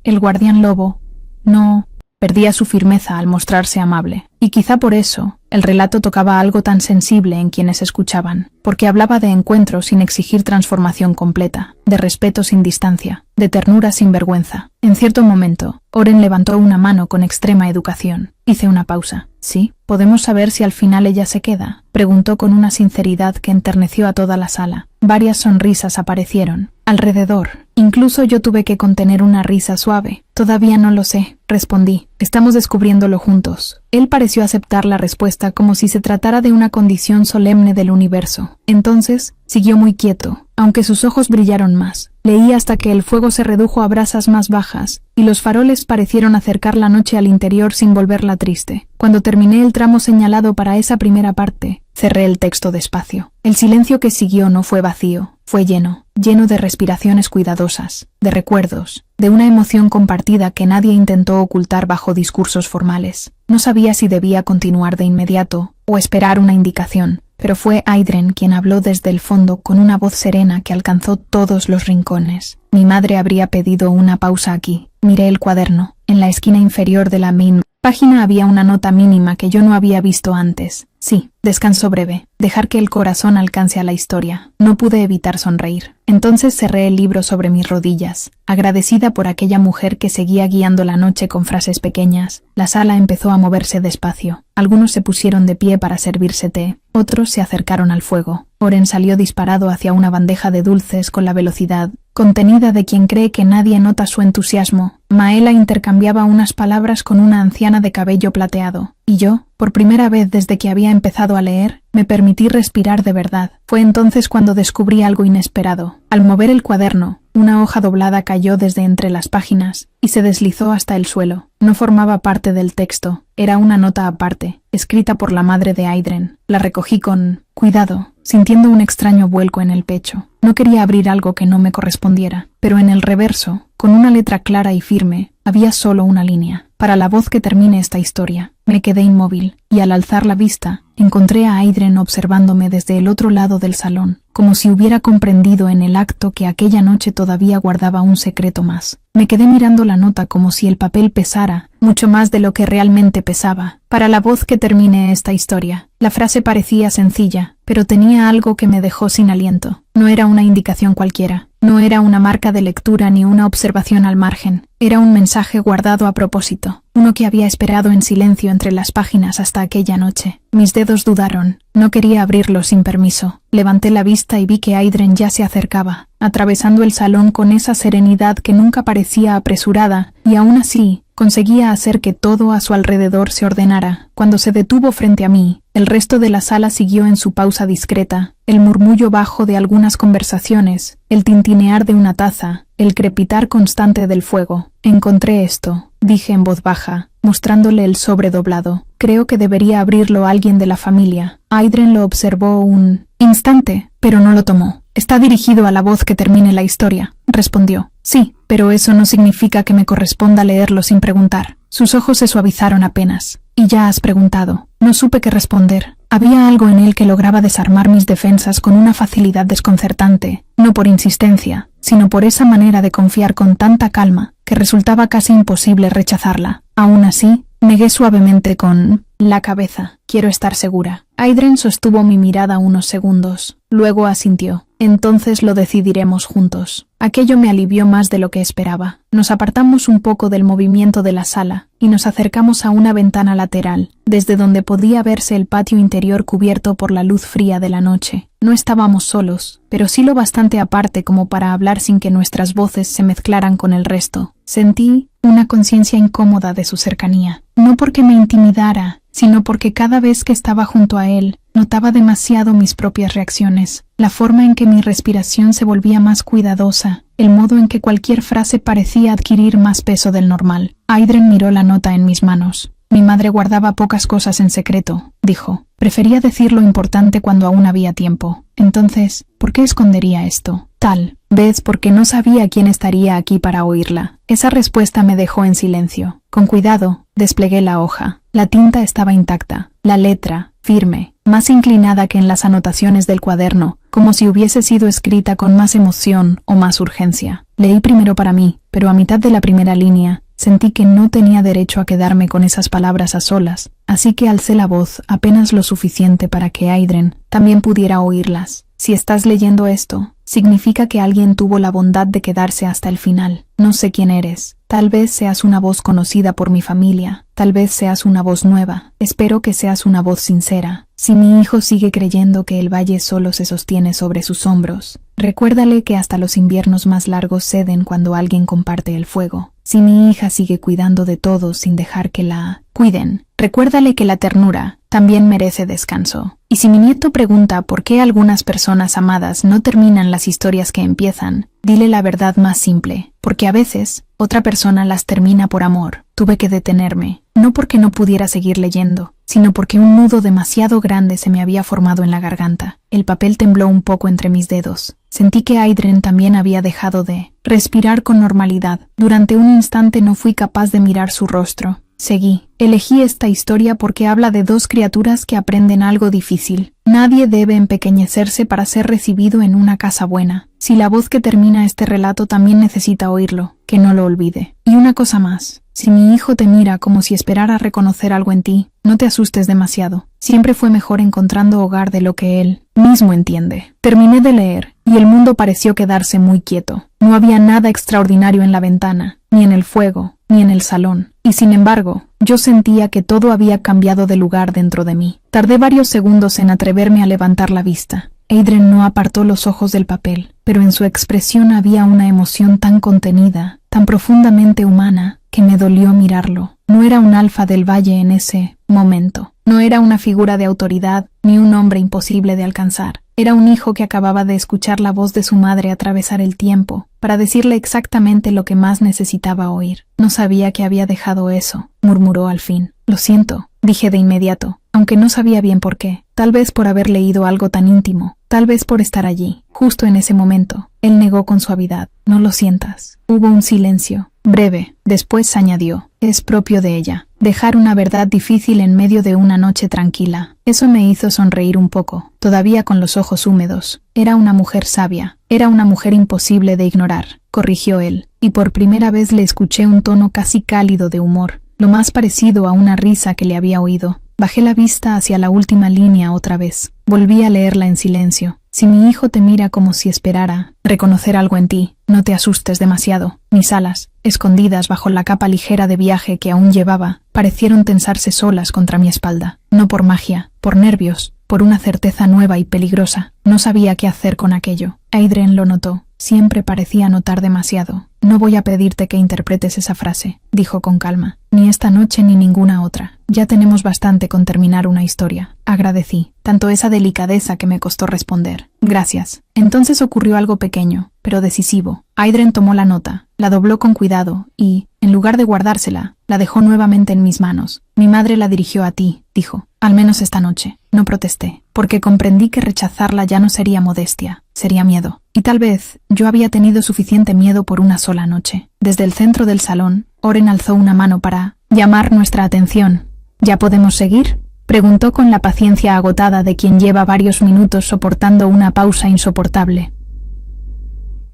El guardián lobo no perdía su firmeza al mostrarse amable, y quizá por eso el relato tocaba algo tan sensible en quienes escuchaban. porque hablaba de encuentro sin exigir transformación completa, de respeto sin distancia, de ternura sin vergüenza. En cierto momento, Oren levantó una mano con extrema educación. Hice una pausa. ¿Sí? ¿Podemos saber si al final ella se queda?, preguntó con una sinceridad que enterneció a toda la sala. Varias sonrisas aparecieron alrededor. Incluso yo tuve que contener una risa suave. Todavía no lo sé, respondí. Estamos descubriéndolo juntos. Él pareció aceptar la respuesta como si se tratara de una condición solemne del universo. Entonces, siguió muy quieto, aunque sus ojos brillaron más. Leí hasta que el fuego se redujo a brasas más bajas, y los faroles parecieron acercar la noche al interior sin volverla triste. Cuando terminé el tramo señalado para esa primera parte, cerré el texto despacio. El silencio que siguió no fue vacío, fue lleno de respiraciones cuidadosas, de recuerdos, de una emoción compartida que nadie intentó ocultar bajo discursos formales. No sabía si debía continuar de inmediato o esperar una indicación, pero fue Aidren quien habló desde el fondo con una voz serena que alcanzó todos los rincones. Mi madre habría pedido una pausa aquí. Miré el cuaderno. En la esquina inferior de la main página había una nota mínima que yo no había visto antes. Sí, descanso breve. Dejar que el corazón alcance a la historia. No pude evitar sonreír. Entonces cerré el libro sobre mis rodillas, agradecida por aquella mujer que seguía guiando la noche con frases pequeñas. La sala empezó a moverse despacio. Algunos se pusieron de pie para servirse té, otros se acercaron al fuego. Oren salió disparado hacia una bandeja de dulces con la velocidad contenida de quien cree que nadie nota su entusiasmo. Maela intercambiaba unas palabras con una anciana de cabello plateado, y yo, por primera vez desde que había empezado a leer, me permití respirar de verdad. Fue entonces cuando descubrí algo inesperado. Al mover el cuaderno, una hoja doblada cayó desde entre las páginas y se deslizó hasta el suelo. No formaba parte del texto, era una nota aparte, escrita por la madre de Aidren. La recogí con cuidado, sintiendo un extraño vuelco en el pecho. No quería abrir algo que no me correspondiera, pero en el reverso, con una letra clara y firme, había solo una línea. Para la voz que termine esta historia. Me quedé inmóvil, y al alzar la vista, encontré a Aidren observándome desde el otro lado del salón, como si hubiera comprendido en el acto que aquella noche todavía guardaba un secreto más. Me quedé mirando la nota como si el papel pesara, mucho más de lo que realmente pesaba. Para la voz que termine esta historia. La frase parecía sencilla, pero tenía algo que me dejó sin aliento. No era una indicación cualquiera. No era una marca de lectura ni una observación al margen. Era un mensaje guardado a propósito, uno que había esperado en silencio entre las páginas hasta aquella noche. Mis dedos dudaron. No quería abrirlo sin permiso. Levanté la vista y vi que Aidren ya se acercaba, atravesando el salón con esa serenidad que nunca parecía apresurada, y aún así conseguía hacer que todo a su alrededor se ordenara. Cuando se detuvo frente a mí, el resto de la sala siguió en su pausa discreta, el murmullo bajo de algunas conversaciones, el tintinear de una taza, el crepitar constante del fuego. Encontré esto, dije en voz baja, mostrándole el sobre doblado. Creo que debería abrirlo alguien de la familia. Aidren lo observó un instante, pero no lo tomó. Está dirigido a la voz que termine la historia, respondió. Sí, pero eso no significa que me corresponda leerlo sin preguntar. Sus ojos se suavizaron apenas. Y ya has preguntado. No supe qué responder. Había algo en él que lograba desarmar mis defensas con una facilidad desconcertante, no por insistencia, sino por esa manera de confiar con tanta calma, que resultaba casi imposible rechazarla. Aún así, negué suavemente con la cabeza. Quiero estar segura. Aidren sostuvo mi mirada unos segundos. Luego asintió. Entonces lo decidiremos juntos. Aquello me alivió más de lo que esperaba. Nos apartamos un poco del movimiento de la sala y nos acercamos a una ventana lateral, desde donde podía verse el patio interior cubierto por la luz fría de la noche. No estábamos solos, pero sí lo bastante aparte como para hablar sin que nuestras voces se mezclaran con el resto. Sentí una conciencia incómoda de su cercanía, no porque me intimidara, sino porque cada vez que estaba junto a él, notaba demasiado mis propias reacciones, la forma en que mi respiración se volvía más cuidadosa, el modo en que cualquier frase parecía adquirir más peso del normal. Aidren miró la nota en mis manos. Mi madre guardaba pocas cosas en secreto, dijo. Prefería decir lo importante cuando aún había tiempo. Entonces, ¿por qué escondería esto? Tal vez porque no sabía quién estaría aquí para oírla. Esa respuesta me dejó en silencio. Con cuidado, desplegué la hoja. La tinta estaba intacta, la letra, firme, más inclinada que en las anotaciones del cuaderno, como si hubiese sido escrita con más emoción o más urgencia. Leí primero para mí, pero a mitad de la primera línea, Sentí que no tenía derecho a quedarme con esas palabras a solas, así que alcé la voz apenas lo suficiente para que Aidren también pudiera oírlas. Si estás leyendo esto, significa que alguien tuvo la bondad de quedarse hasta el final. No sé quién eres. Tal vez seas una voz conocida por mi familia. Tal vez seas una voz nueva. Espero que seas una voz sincera. Si mi hijo sigue creyendo que el valle solo se sostiene sobre sus hombros, recuérdale que hasta los inviernos más largos ceden cuando alguien comparte el fuego. Si mi hija sigue cuidando de todos sin dejar que la cuiden, recuérdale que la ternura también merece descanso. Y si mi nieto pregunta por qué algunas personas amadas no terminan las historias que empiezan, dile la verdad más simple, porque a veces otra persona las termina por amor. Tuve que detenerme, no porque no pudiera seguir leyendo, sino porque un nudo demasiado grande se me había formado en la garganta. El papel tembló un poco entre mis dedos. Sentí que Aidren también había dejado de respirar con normalidad. Durante un instante no fui capaz de mirar su rostro. Seguí. Elegí esta historia porque habla de dos criaturas que aprenden algo difícil. Nadie debe empequeñecerse para ser recibido en una casa buena. Si la voz que termina este relato también necesita oírlo, que no lo olvide. Y una cosa más. Si mi hijo te mira como si esperara reconocer algo en ti, no te asustes demasiado. Siempre fue mejor encontrando hogar de lo que él mismo entiende. Terminé de leer, y el mundo pareció quedarse muy quieto. No había nada extraordinario en la ventana, ni en el fuego, ni en el salón. Y sin embargo, yo sentía que todo había cambiado de lugar dentro de mí. Tardé varios segundos en atreverme a levantar la vista. Aidren no apartó los ojos del papel, pero en su expresión había una emoción tan contenida, tan profundamente humana, que me dolió mirarlo. No era un alfa del valle en ese momento. No era una figura de autoridad, ni un hombre imposible de alcanzar. Era un hijo que acababa de escuchar la voz de su madre atravesar el tiempo, para decirle exactamente lo que más necesitaba oír. No sabía que había dejado eso, murmuró al fin. Lo siento, dije de inmediato, aunque no sabía bien por qué. Tal vez por haber leído algo tan íntimo, tal vez por estar allí, justo en ese momento. Él negó con suavidad. No lo sientas. Hubo un silencio, breve. Después añadió, es propio de ella, dejar una verdad difícil en medio de una noche tranquila. Eso me hizo sonreír un poco, todavía con los ojos húmedos. Era una mujer sabia, era una mujer imposible de ignorar, corrigió él, y por primera vez le escuché un tono casi cálido de humor, lo más parecido a una risa que le había oído. Bajé la vista hacia la última línea otra vez. Volví a leerla en silencio. Si mi hijo te mira como si esperara reconocer algo en ti, no te asustes demasiado. Mis alas, escondidas bajo la capa ligera de viaje que aún llevaba, parecieron tensarse solas contra mi espalda. No por magia, por nervios, por una certeza nueva y peligrosa. No sabía qué hacer con aquello. Aidren lo notó. Siempre parecía notar demasiado. No voy a pedirte que interpretes esa frase, dijo con calma. Ni esta noche ni ninguna otra. Ya tenemos bastante con terminar una historia. Agradecí, tanto esa delicadeza que me costó responder. Gracias. Entonces ocurrió algo pequeño, pero decisivo. Aidren tomó la nota, la dobló con cuidado y, en lugar de guardársela, la dejó nuevamente en mis manos. Mi madre la dirigió a ti, dijo. Al menos esta noche. No protesté, porque comprendí que rechazarla ya no sería modestia, sería miedo. Y tal vez yo había tenido suficiente miedo por una sola noche. Desde el centro del salón, Oren alzó una mano para llamar nuestra atención. ¿Ya podemos seguir?, preguntó con la paciencia agotada de quien lleva varios minutos soportando una pausa insoportable.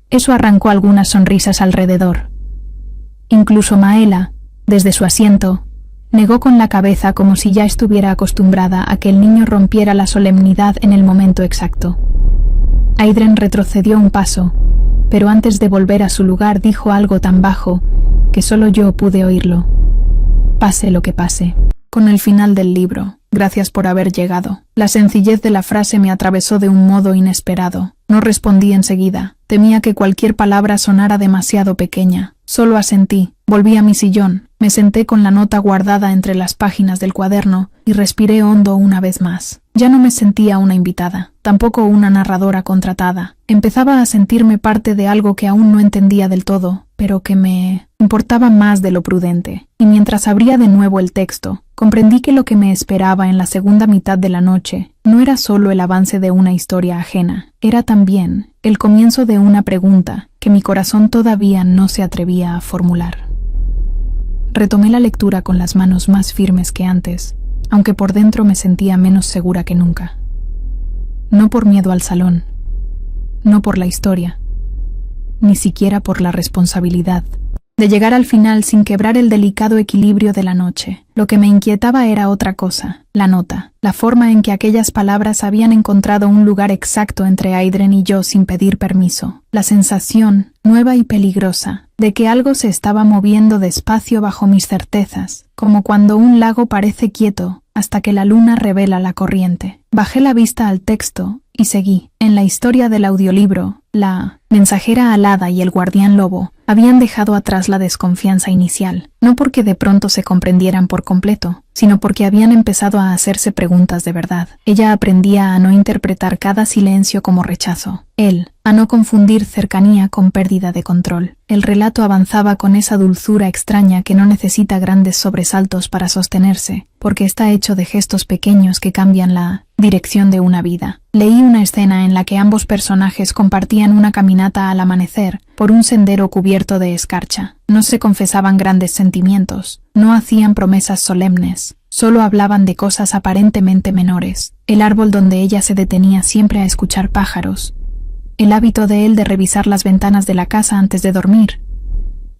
Eso arrancó algunas sonrisas alrededor. Incluso Maela, desde su asiento, negó con la cabeza como si ya estuviera acostumbrada a que el niño rompiera la solemnidad en el momento exacto. Aidren retrocedió un paso, pero antes de volver a su lugar dijo algo tan bajo que solo yo pude oírlo. Pase lo que pase. Con el final del libro, gracias por haber llegado. La sencillez de la frase me atravesó de un modo inesperado. No respondí enseguida. Temía que cualquier palabra sonara demasiado pequeña. Solo asentí. Volví a mi sillón. Me senté con la nota guardada entre las páginas del cuaderno y respiré hondo una vez más. Ya no me sentía una invitada, tampoco una narradora contratada. Empezaba a sentirme parte de algo que aún no entendía del todo, pero que me importaba más de lo prudente. Y mientras abría de nuevo el texto, comprendí que lo que me esperaba en la segunda mitad de la noche no era solo el avance de una historia ajena, era también el comienzo de una pregunta que mi corazón todavía no se atrevía a formular. Retomé la lectura con las manos más firmes que antes, aunque por dentro me sentía menos segura que nunca. No por miedo al salón, no por la historia, ni siquiera por la responsabilidad, de llegar al final sin quebrar el delicado equilibrio de la noche. Lo que me inquietaba era otra cosa, la nota, la forma en que aquellas palabras habían encontrado un lugar exacto entre Aidren y yo sin pedir permiso, la sensación, nueva y peligrosa, de que algo se estaba moviendo despacio bajo mis certezas, como cuando un lago parece quieto hasta que la luna revela la corriente. Bajé la vista al texto y seguí. En la historia del audiolibro, la mensajera alada y el guardián lobo habían dejado atrás la desconfianza inicial, no porque de pronto se comprendieran por completo, sino porque habían empezado a hacerse preguntas de verdad. Ella aprendía a no interpretar cada silencio como rechazo. Él, a no confundir cercanía con pérdida de control. El relato avanzaba con esa dulzura extraña que no necesita grandes sobresaltos para sostenerse, porque está hecho de gestos pequeños que cambian la dirección de una vida. Leí una escena en la que ambos personajes compartían una caminata al amanecer por un sendero cubierto de escarcha. No se confesaban grandes sentimientos, no hacían promesas solemnes, solo hablaban de cosas aparentemente menores. El árbol donde ella se detenía siempre a escuchar pájaros, el hábito de él de revisar las ventanas de la casa antes de dormir,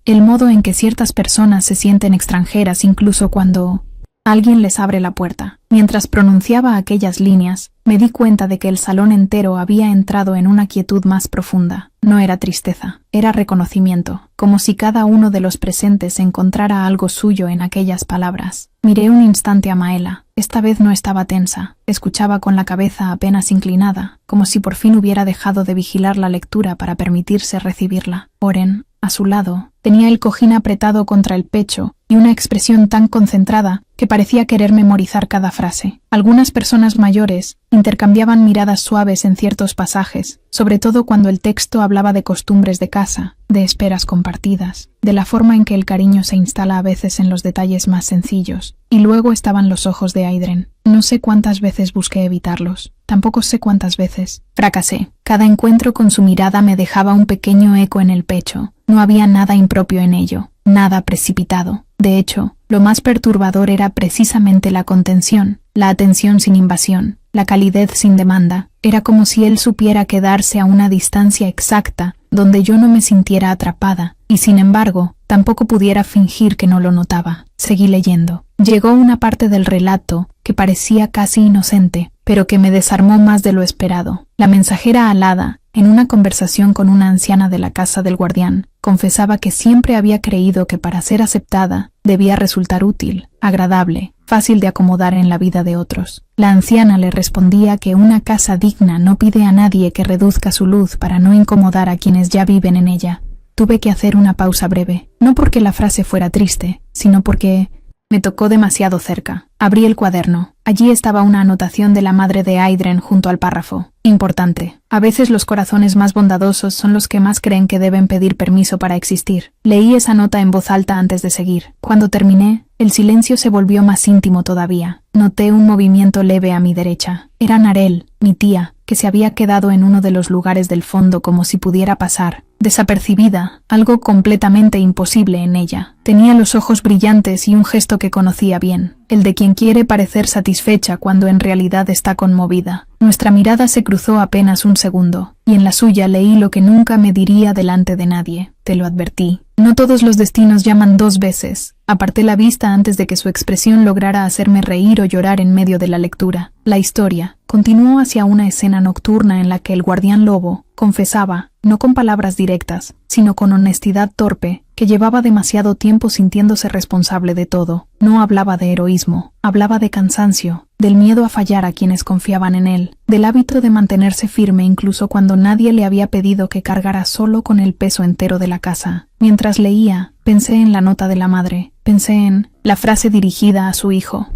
el modo en que ciertas personas se sienten extranjeras incluso cuando alguien les abre la puerta. Mientras pronunciaba aquellas líneas, me di cuenta de que el salón entero había entrado en una quietud más profunda. No era tristeza, era reconocimiento, como si cada uno de los presentes encontrara algo suyo en aquellas palabras. Miré un instante a Maela. Esta vez no estaba tensa, escuchaba con la cabeza apenas inclinada, como si por fin hubiera dejado de vigilar la lectura para permitirse recibirla. Oren, a su lado, tenía el cojín apretado contra el pecho y una expresión tan concentrada que parecía querer memorizar cada frase. Algunas personas mayores intercambiaban miradas suaves en ciertos pasajes, sobre todo cuando el texto hablaba de costumbres de casa, de esperas compartidas, de la forma en que el cariño se instala a veces en los detalles más sencillos. Y luego estaban los ojos de Aidren. No sé cuántas veces busqué evitarlos, tampoco sé cuántas veces. Fracasé. Cada encuentro con su mirada me dejaba un pequeño eco en el pecho. No había nada impropio en ello, nada precipitado. De hecho, lo más perturbador era precisamente la contención, la atención sin invasión, la calidez sin demanda. Era como si él supiera quedarse a una distancia exacta donde yo no me sintiera atrapada, y sin embargo, tampoco pudiera fingir que no lo notaba. Seguí leyendo. Llegó una parte del relato que parecía casi inocente, pero que me desarmó más de lo esperado. La mensajera alada, en una conversación con una anciana de la casa del guardián, confesaba que siempre había creído que para ser aceptada debía resultar útil, agradable, fácil de acomodar en la vida de otros. La anciana le respondía que una casa digna no pide a nadie que reduzca su luz para no incomodar a quienes ya viven en ella. Tuve que hacer una pausa breve, no porque la frase fuera triste, sino porque me tocó demasiado cerca. Abrí el cuaderno. Allí estaba una anotación de la madre de Aidren junto al párrafo. Importante. A veces los corazones más bondadosos son los que más creen que deben pedir permiso para existir. Leí esa nota en voz alta antes de seguir. Cuando terminé, el silencio se volvió más íntimo todavía. Noté un movimiento leve a mi derecha. Era Narel, mi tía, que se había quedado en uno de los lugares del fondo como si pudiera pasar desapercibida, algo completamente imposible en ella. Tenía los ojos brillantes y un gesto que conocía bien, el de quien quiere parecer satisfecha cuando en realidad está conmovida. Nuestra mirada se cruzó apenas un segundo, y en la suya leí lo que nunca me diría delante de nadie. Te lo advertí. No todos los destinos llaman dos veces. Aparté la vista antes de que su expresión lograra hacerme reír o llorar en medio de la lectura. La historia continuó hacia una escena nocturna en la que el guardián lobo confesaba, no con palabras directas, sino con honestidad torpe, que llevaba demasiado tiempo sintiéndose responsable de todo. No hablaba de heroísmo, hablaba de cansancio, del miedo a fallar a quienes confiaban en él, del hábito de mantenerse firme incluso cuando nadie le había pedido que cargara solo con el peso entero de la casa. Mientras leía, pensé en la nota de la madre, pensé en la frase dirigida a su hijo.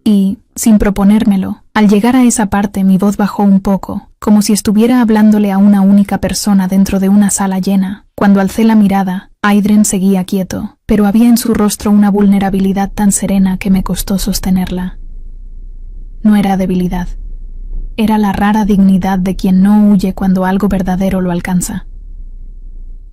Y, sin proponérmelo, al llegar a esa parte mi voz bajó un poco, como si estuviera hablándole a una única persona dentro de una sala llena. Cuando alcé la mirada, Aidren seguía quieto, pero había en su rostro una vulnerabilidad tan serena que me costó sostenerla. No era debilidad. Era la rara dignidad de quien no huye cuando algo verdadero lo alcanza.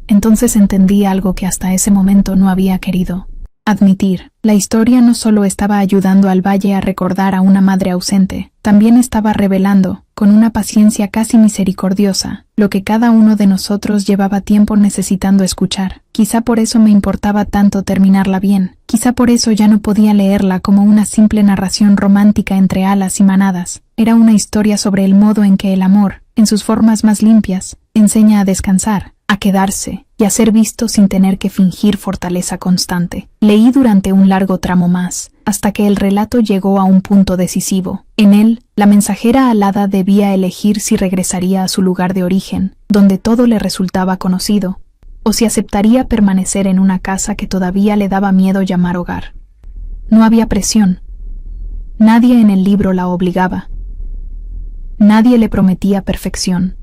Entonces entendí algo que hasta ese momento no había querido admitir. La historia no solo estaba ayudando al valle a recordar a una madre ausente, también estaba revelando con una paciencia casi misericordiosa, lo que cada uno de nosotros llevaba tiempo necesitando escuchar. Quizá por eso me importaba tanto terminarla bien, quizá por eso ya no podía leerla como una simple narración romántica entre alas y manadas. Era una historia sobre el modo en que el amor, en sus formas más limpias, enseña a descansar, a quedarse y a ser visto sin tener que fingir fortaleza constante. Leí durante un largo tramo más, hasta que el relato llegó a un punto decisivo. En él, la mensajera alada debía elegir si regresaría a su lugar de origen, donde todo le resultaba conocido, o si aceptaría permanecer en una casa que todavía le daba miedo llamar hogar. No había presión. Nadie en el libro la obligaba. Nadie le prometía perfección.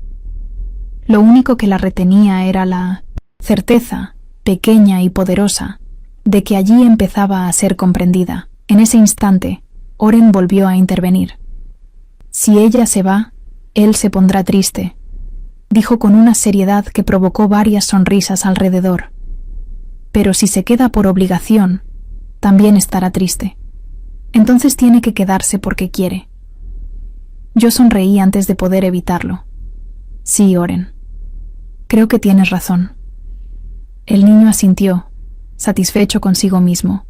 Lo único que la retenía era la certeza, pequeña y poderosa, de que allí empezaba a ser comprendida. En ese instante, Oren volvió a intervenir. Si ella se va, él se pondrá triste, dijo con una seriedad que provocó varias sonrisas alrededor. Pero si se queda por obligación, también estará triste. Entonces tiene que quedarse porque quiere. Yo sonreí antes de poder evitarlo. Sí, Oren. Creo que tienes razón. El niño asintió, satisfecho consigo mismo,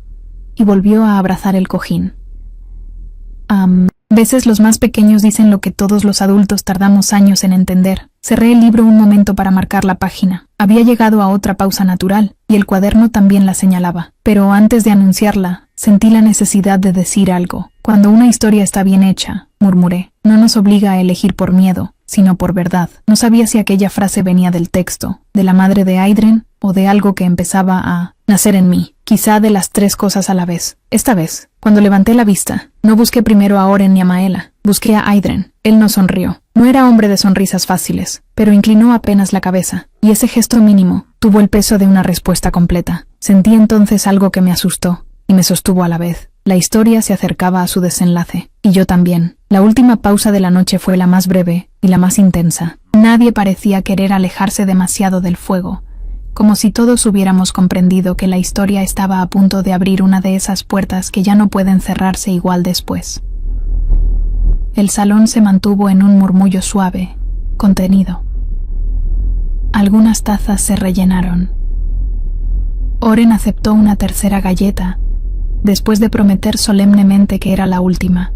y volvió a abrazar el cojín. Veces los más pequeños dicen lo que todos los adultos tardamos años en entender. Cerré el libro un momento para marcar la página. Había llegado a otra pausa natural, y el cuaderno también la señalaba. Pero antes de anunciarla, sentí la necesidad de decir algo. Cuando una historia está bien hecha, murmuré, no nos obliga a elegir por miedo, sino por verdad. No sabía si aquella frase venía del texto, de la madre de Aidren, o de algo que empezaba a nacer en mí, quizá de las tres cosas a la vez. Esta vez, cuando levanté la vista, no busqué primero a Oren ni a Maela, busqué a Aidren. Él no sonrió. No era hombre de sonrisas fáciles, pero inclinó apenas la cabeza, y ese gesto mínimo tuvo el peso de una respuesta completa. Sentí entonces algo que me asustó, y me sostuvo a la vez. La historia se acercaba a su desenlace, y yo también. La última pausa de la noche fue la más breve y la más intensa. Nadie parecía querer alejarse demasiado del fuego, como si todos hubiéramos comprendido que la historia estaba a punto de abrir una de esas puertas que ya no pueden cerrarse igual después. El salón se mantuvo en un murmullo suave, contenido. Algunas tazas se rellenaron. Oren aceptó una tercera galleta, después de prometer solemnemente que era la última.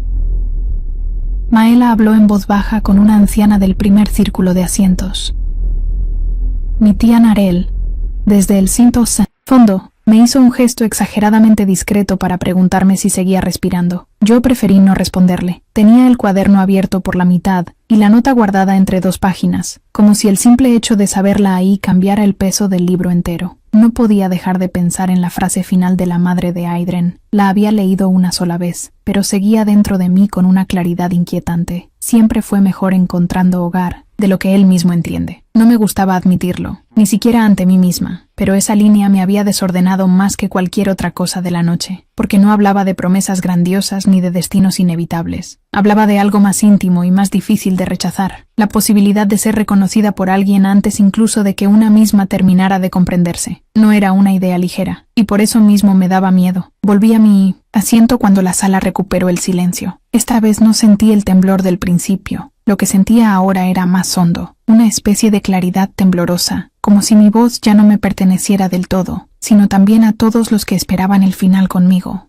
Maela habló en voz baja con una anciana del primer círculo de asientos. Mi tía Narel, desde el fondo, me hizo un gesto exageradamente discreto para preguntarme si seguía respirando. Yo preferí no responderle. Tenía el cuaderno abierto por la mitad y la nota guardada entre 2 páginas, como si el simple hecho de saberla ahí cambiara el peso del libro entero. No podía dejar de pensar en la frase final de la madre de Aidren. La había leído una sola vez, pero seguía dentro de mí con una claridad inquietante. Siempre fue mejor encontrando hogar de lo que él mismo entiende. No me gustaba admitirlo, ni siquiera ante mí misma, pero esa línea me había desordenado más que cualquier otra cosa de la noche, porque no hablaba de promesas grandiosas ni de destinos inevitables. Hablaba de algo más íntimo y más difícil de rechazar, la posibilidad de ser reconocida por alguien antes incluso de que una misma terminara de comprenderse. No era una idea ligera, y por eso mismo me daba miedo. Volví a mi asiento cuando la sala recuperó el silencio. Esta vez no sentí el temblor del principio. Lo que sentía ahora era más hondo, una especie de claridad temblorosa, como si mi voz ya no me perteneciera del todo, sino también a todos los que esperaban el final conmigo.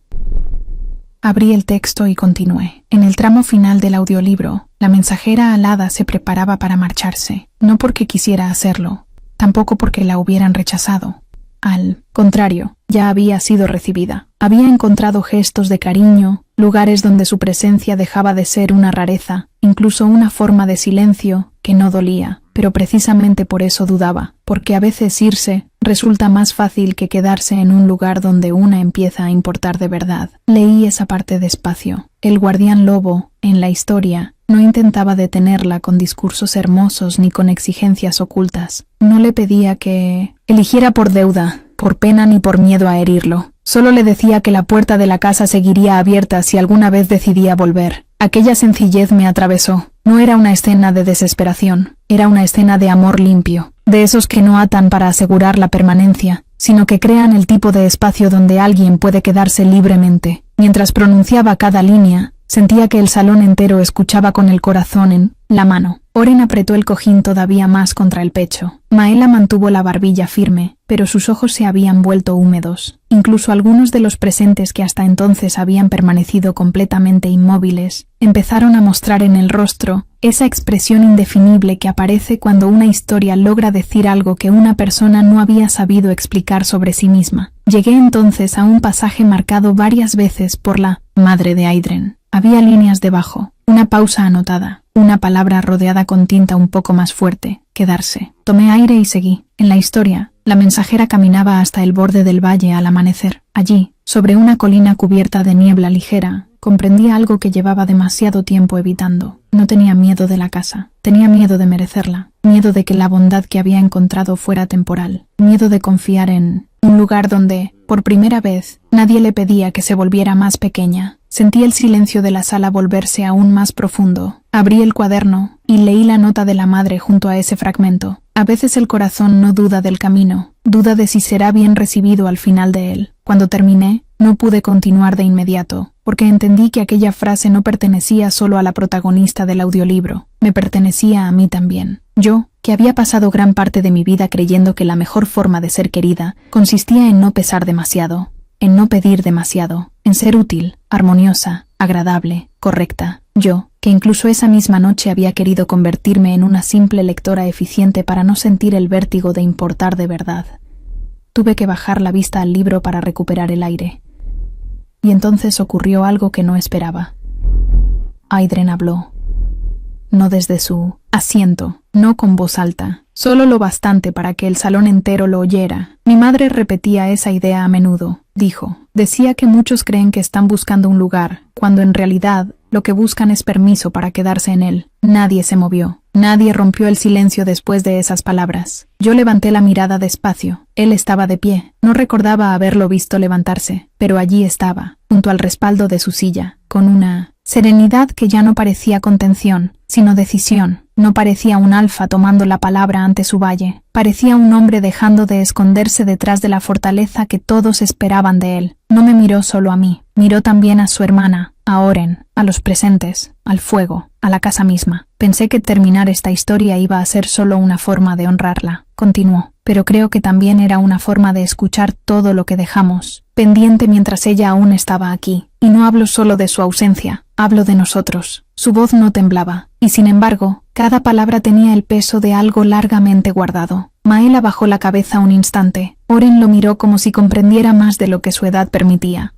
Abrí el texto y continué. En el tramo final del audiolibro, la mensajera alada se preparaba para marcharse, no porque quisiera hacerlo, tampoco porque la hubieran rechazado. Al contrario, ya había sido recibida. Había encontrado gestos de cariño, lugares donde su presencia dejaba de ser una rareza, incluso una forma de silencio que no dolía, pero precisamente por eso dudaba, porque a veces irse resulta más fácil que quedarse en un lugar donde una empieza a importar de verdad. Leí esa parte despacio. El guardián lobo, en la historia, no intentaba detenerla con discursos hermosos ni con exigencias ocultas. No le pedía que eligiera por deuda, por pena ni por miedo a herirlo. Solo le decía que la puerta de la casa seguiría abierta si alguna vez decidía volver. Aquella sencillez me atravesó. No era una escena de desesperación, era una escena de amor limpio, de esos que no atan para asegurar la permanencia, sino que crean el tipo de espacio donde alguien puede quedarse libremente. Mientras pronunciaba cada línea, Sentía que el salón entero escuchaba con el corazón en la mano. Oren apretó el cojín todavía más contra el pecho. Maela mantuvo la barbilla firme, pero sus ojos se habían vuelto húmedos. Incluso algunos de los presentes que hasta entonces habían permanecido completamente inmóviles, empezaron a mostrar en el rostro esa expresión indefinible que aparece cuando una historia logra decir algo que una persona no había sabido explicar sobre sí misma. Llegué entonces a un pasaje marcado varias veces por la madre de Aidren. Había líneas debajo, una pausa anotada, una palabra rodeada con tinta un poco más fuerte, quedarse. Tomé aire y seguí. En la historia, la mensajera caminaba hasta el borde del valle al amanecer. Allí, sobre una colina cubierta de niebla ligera, comprendía algo que llevaba demasiado tiempo evitando. No tenía miedo de la casa, tenía miedo de merecerla, miedo de que la bondad que había encontrado fuera temporal, miedo de confiar en un lugar donde, por primera vez, nadie le pedía que se volviera más pequeña. Sentí el silencio de la sala volverse aún más profundo. Abrí el cuaderno y leí la nota de la madre junto a ese fragmento. A veces el corazón no duda del camino, duda de si será bien recibido al final de él. Cuando terminé, no pude continuar de inmediato, porque entendí que aquella frase no pertenecía solo a la protagonista del audiolibro, me pertenecía a mí también. Yo, que había pasado gran parte de mi vida creyendo que la mejor forma de ser querida consistía en no pesar demasiado, en no pedir demasiado, en ser útil, armoniosa, agradable, correcta. Yo, que incluso esa misma noche había querido convertirme en una simple lectora eficiente para no sentir el vértigo de importar de verdad. Tuve que bajar la vista al libro para recuperar el aire. Y entonces ocurrió algo que no esperaba. Aidren habló. No desde su asiento, no con voz alta, solo lo bastante para que el salón entero lo oyera. Mi madre repetía esa idea a menudo. Dijo, decía que muchos creen que están buscando un lugar, cuando en realidad lo que buscan es permiso para quedarse en él. Nadie se movió. Nadie rompió el silencio después de esas palabras. Yo levanté la mirada despacio. Él estaba de pie. No recordaba haberlo visto levantarse, pero allí estaba, junto al respaldo de su silla, con una serenidad que ya no parecía contención, sino decisión. No parecía un alfa tomando la palabra ante su valle. Parecía un hombre dejando de esconderse detrás de la fortaleza que todos esperaban de él. No me miró solo a mí, miró también a su hermana, a Oren, a los presentes, al fuego, a la casa misma. Pensé que terminar esta historia iba a ser solo una forma de honrarla. Continuó, pero creo que también era una forma de escuchar todo lo que dejamos, pendiente mientras ella aún estaba aquí. Y no hablo solo de su ausencia, hablo de nosotros. Su voz no temblaba, y sin embargo, cada palabra tenía el peso de algo largamente guardado. Maela bajó la cabeza un instante. Oren lo miró como si comprendiera más de lo que su edad permitía.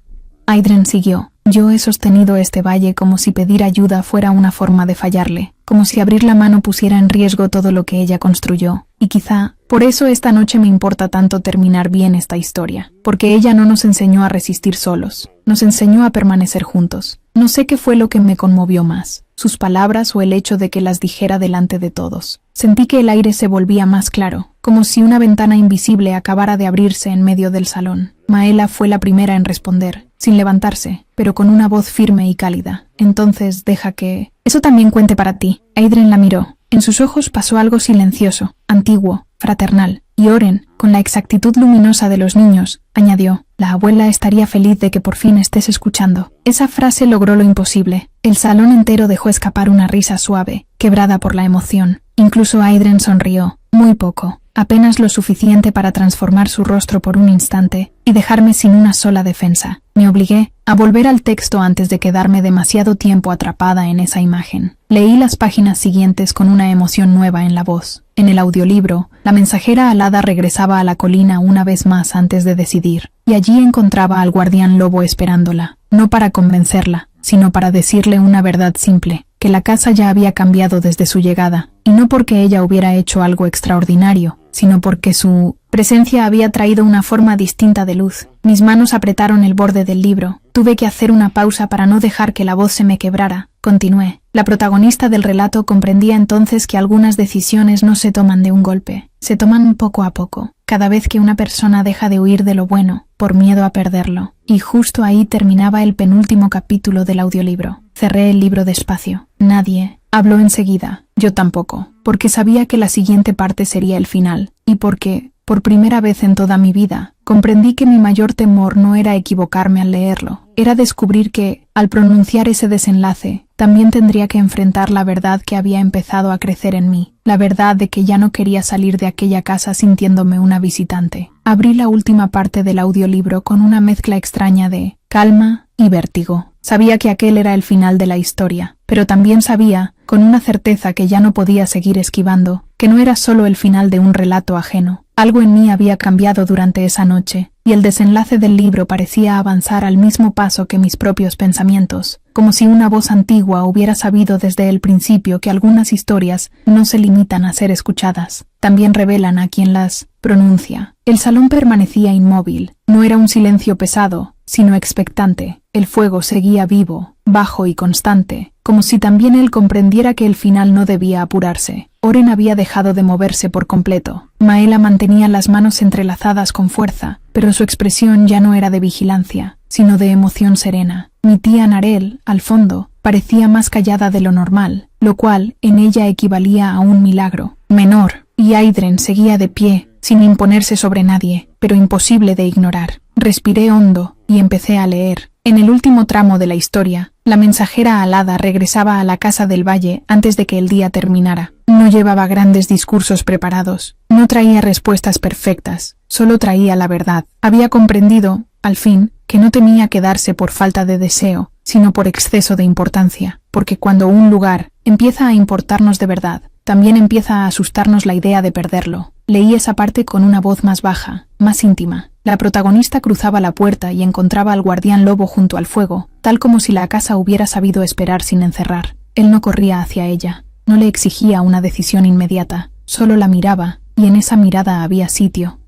Aidren siguió. Yo he sostenido este valle como si pedir ayuda fuera una forma de fallarle, como si abrir la mano pusiera en riesgo todo lo que ella construyó. Y quizá, por eso esta noche me importa tanto terminar bien esta historia, porque ella no nos enseñó a resistir solos, nos enseñó a permanecer juntos. No sé qué fue lo que me conmovió más, sus palabras o el hecho de que las dijera delante de todos. Sentí que el aire se volvía más claro, como si una ventana invisible acabara de abrirse en medio del salón. Maela fue la primera en responder, sin levantarse, pero con una voz firme y cálida. Entonces deja que eso también cuente para ti. Aidren la miró. En sus ojos pasó algo silencioso, antiguo, fraternal, y Oren, con la exactitud luminosa de los niños, añadió, la abuela estaría feliz de que por fin estés escuchando. Esa frase logró lo imposible. El salón entero dejó escapar una risa suave, quebrada por la emoción. Incluso Aidren sonrió, muy poco, apenas lo suficiente para transformar su rostro por un instante y dejarme sin una sola defensa. Me obligué a volver al texto antes de quedarme demasiado tiempo atrapada en esa imagen. Leí las páginas siguientes con una emoción nueva en la voz. En el audiolibro, la mensajera alada regresaba a la colina una vez más antes de decidir, y allí encontraba al guardián lobo esperándola, no para convencerla, sino para decirle una verdad simple, que la casa ya había cambiado desde su llegada, y no porque ella hubiera hecho algo extraordinario, sino porque su presencia había traído una forma distinta de luz. Mis manos apretaron el borde del libro. Tuve que hacer una pausa para no dejar que la voz se me quebrara. Continué. La protagonista del relato comprendía entonces que algunas decisiones no se toman de un golpe, se toman poco a poco, cada vez que una persona deja de huir de lo bueno, por miedo a perderlo. Y justo ahí terminaba el penúltimo capítulo del audiolibro. Cerré el libro despacio. Nadie habló enseguida, yo tampoco, porque sabía que la siguiente parte sería el final, y porque, por primera vez en toda mi vida, comprendí que mi mayor temor no era equivocarme al leerlo, era descubrir que, al pronunciar ese desenlace, también tendría que enfrentar la verdad que había empezado a crecer en mí, la verdad de que ya no quería salir de aquella casa sintiéndome una visitante. Abrí la última parte del audiolibro con una mezcla extraña de calma y vértigo. Sabía que aquel era el final de la historia, pero también sabía, con una certeza que ya no podía seguir esquivando, que no era solo el final de un relato ajeno. Algo en mí había cambiado durante esa noche, y el desenlace del libro parecía avanzar al mismo paso que mis propios pensamientos, como si una voz antigua hubiera sabido desde el principio que algunas historias no se limitan a ser escuchadas, también revelan a quien las pronuncia. El salón permanecía inmóvil, no era un silencio pesado, sino expectante. El fuego seguía vivo, bajo y constante, como si también él comprendiera que el final no debía apurarse. Oren había dejado de moverse por completo. Maela mantenía las manos entrelazadas con fuerza, pero su expresión ya no era de vigilancia, sino de emoción serena. Mi tía Narel, al fondo, parecía más callada de lo normal, lo cual en ella equivalía a un milagro menor, y Aidren seguía de pie, sin imponerse sobre nadie, pero imposible de ignorar. Respiré hondo y empecé a leer. En el último tramo de la historia, la mensajera alada regresaba a la casa del valle antes de que el día terminara. No llevaba grandes discursos preparados, no traía respuestas perfectas, solo traía la verdad. Había comprendido, al fin, que no temía quedarse por falta de deseo, sino por exceso de importancia, porque cuando un lugar empieza a importarnos de verdad, también empieza a asustarnos la idea de perderlo. Leí esa parte con una voz más baja, más íntima. La protagonista cruzaba la puerta y encontraba al guardián lobo junto al fuego, tal como si la casa hubiera sabido esperar sin encerrar. Él no corría hacia ella, no le exigía una decisión inmediata, solo la miraba, y en esa mirada había sitio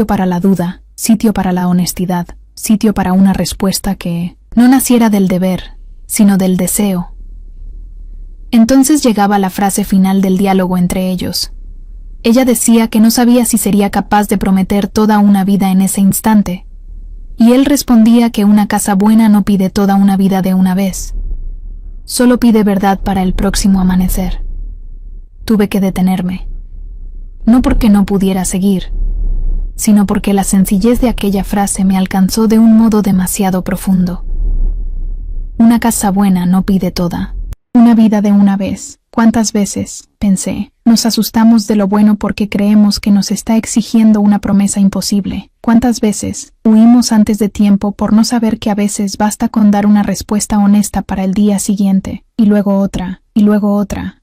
para la duda, sitio para la honestidad, sitio para una respuesta que no naciera del deber, sino del deseo. Entonces llegaba la frase final del diálogo entre ellos. Ella decía que no sabía si sería capaz de prometer toda una vida en ese instante, y él respondía que una casa buena no pide toda una vida de una vez, solo pide verdad para el próximo amanecer. Tuve que detenerme, no porque no pudiera seguir, sino porque la sencillez de aquella frase me alcanzó de un modo demasiado profundo. Una casa buena no pide toda, una vida de una vez. ¿Cuántas veces, pensé, nos asustamos de lo bueno porque creemos que nos está exigiendo una promesa imposible? ¿Cuántas veces huimos antes de tiempo por no saber que a veces basta con dar una respuesta honesta para el día siguiente, y luego otra,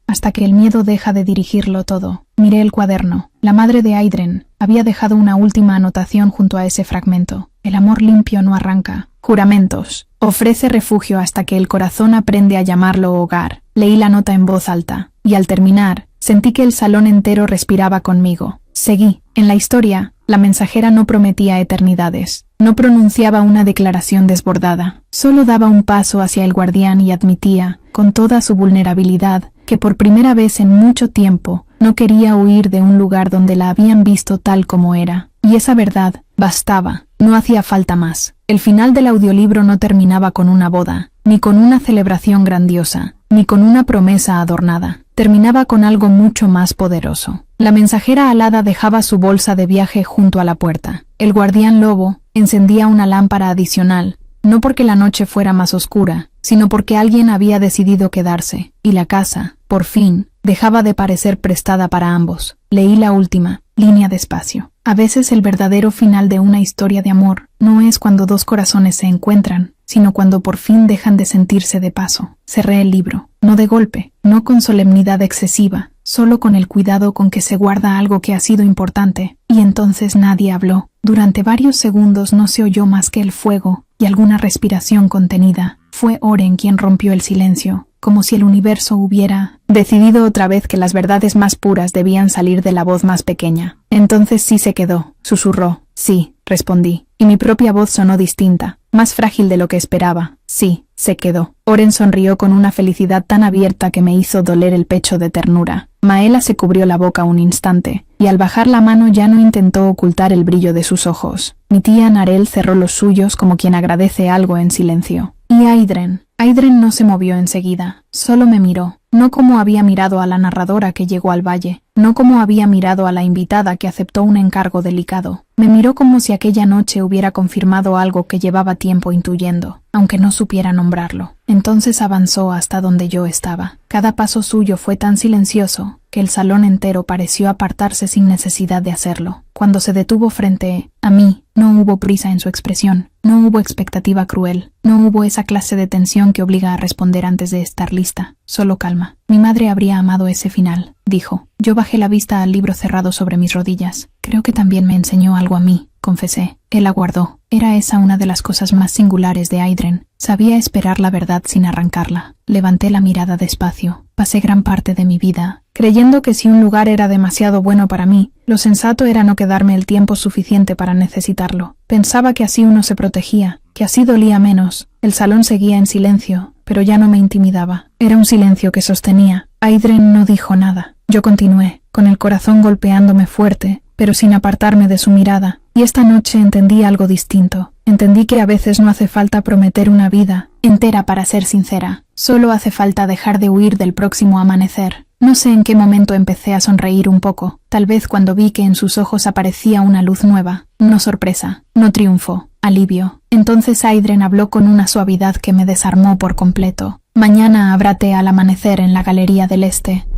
hasta que el miedo deja de dirigirlo todo? Miré el cuaderno. La madre de Aidren había dejado una última anotación junto a ese fragmento. El amor limpio no arranca. Juramentos. Ofrece refugio hasta que el corazón aprende a llamarlo hogar. Leí la nota en voz alta, y al terminar, sentí que el salón entero respiraba conmigo. Seguí. En la historia, la mensajera no prometía eternidades, no pronunciaba una declaración desbordada, solo daba un paso hacia el guardián y admitía, con toda su vulnerabilidad, que por primera vez en mucho tiempo no quería huir de un lugar donde la habían visto tal como era. Y esa verdad bastaba, no hacía falta más. El final del audiolibro no terminaba con una boda, ni con una celebración grandiosa, ni con una promesa adornada. Terminaba con algo mucho más poderoso. La mensajera alada dejaba su bolsa de viaje junto a la puerta. El guardián lobo encendía una lámpara adicional, no porque la noche fuera más oscura, sino porque alguien había decidido quedarse, y la casa, por fin, dejaba de parecer prestada para ambos. Leí la última línea despacio. A veces el verdadero final de una historia de amor no es cuando dos corazones se encuentran, sino cuando por fin dejan de sentirse de paso. Cerré el libro, no de golpe, no con solemnidad excesiva, solo con el cuidado con que se guarda algo que ha sido importante, y entonces nadie habló. Durante varios segundos no se oyó más que el fuego y alguna respiración contenida. Fue Oren quien rompió el silencio, como si el universo hubiera decidido otra vez que las verdades más puras debían salir de la voz más pequeña. Entonces sí se quedó, susurró. Sí, respondí, y mi propia voz sonó distinta, más frágil de lo que esperaba. Sí, se quedó. Oren sonrió con una felicidad tan abierta que me hizo doler el pecho de ternura. Maela se cubrió la boca un instante, y al bajar la mano ya no intentó ocultar el brillo de sus ojos. Mi tía Narel cerró los suyos como quien agradece algo en silencio. Y Aidren no se movió enseguida, solo me miró, no como había mirado a la narradora que llegó al valle, no como había mirado a la invitada que aceptó un encargo delicado. Me miró como si aquella noche hubiera confirmado algo que llevaba tiempo intuyendo, aunque no supiera nombrarlo. Entonces avanzó hasta donde yo estaba. Cada paso suyo fue tan silencioso que el salón entero pareció apartarse sin necesidad de hacerlo. Cuando se detuvo frente a mí, no hubo prisa en su expresión, no hubo expectativa cruel, no hubo esa clase de tensión que obliga a responder antes de estar lista, solo calma. Mi madre habría amado ese final, dijo. Yo bajé la vista al libro cerrado sobre mis rodillas. Creo que también me enseñó algo a mí, confesé. Él aguardó. Era esa una de las cosas más singulares de Aidren. Sabía esperar la verdad sin arrancarla. Levanté la mirada despacio. Pasé gran parte de mi vida creyendo que si un lugar era demasiado bueno para mí, lo sensato era no quedarme el tiempo suficiente para necesitarlo. Pensaba que así uno se protegía, que así dolía menos. El salón seguía en silencio, pero ya no me intimidaba. Era un silencio que sostenía. Aidren no dijo nada. Yo continué, con el corazón golpeándome fuerte, pero sin apartarme de su mirada. Y esta noche entendí algo distinto. Entendí que a veces no hace falta prometer una vida entera para ser sincera. Solo hace falta dejar de huir del próximo amanecer. No sé en qué momento empecé a sonreír un poco, tal vez cuando vi que en sus ojos aparecía una luz nueva, no sorpresa, no triunfo, alivio. Entonces Aidren habló con una suavidad que me desarmó por completo. Mañana habrá té al amanecer en la Galería del Este.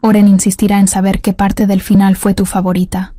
Oren insistirá en saber qué parte del final fue tu favorita.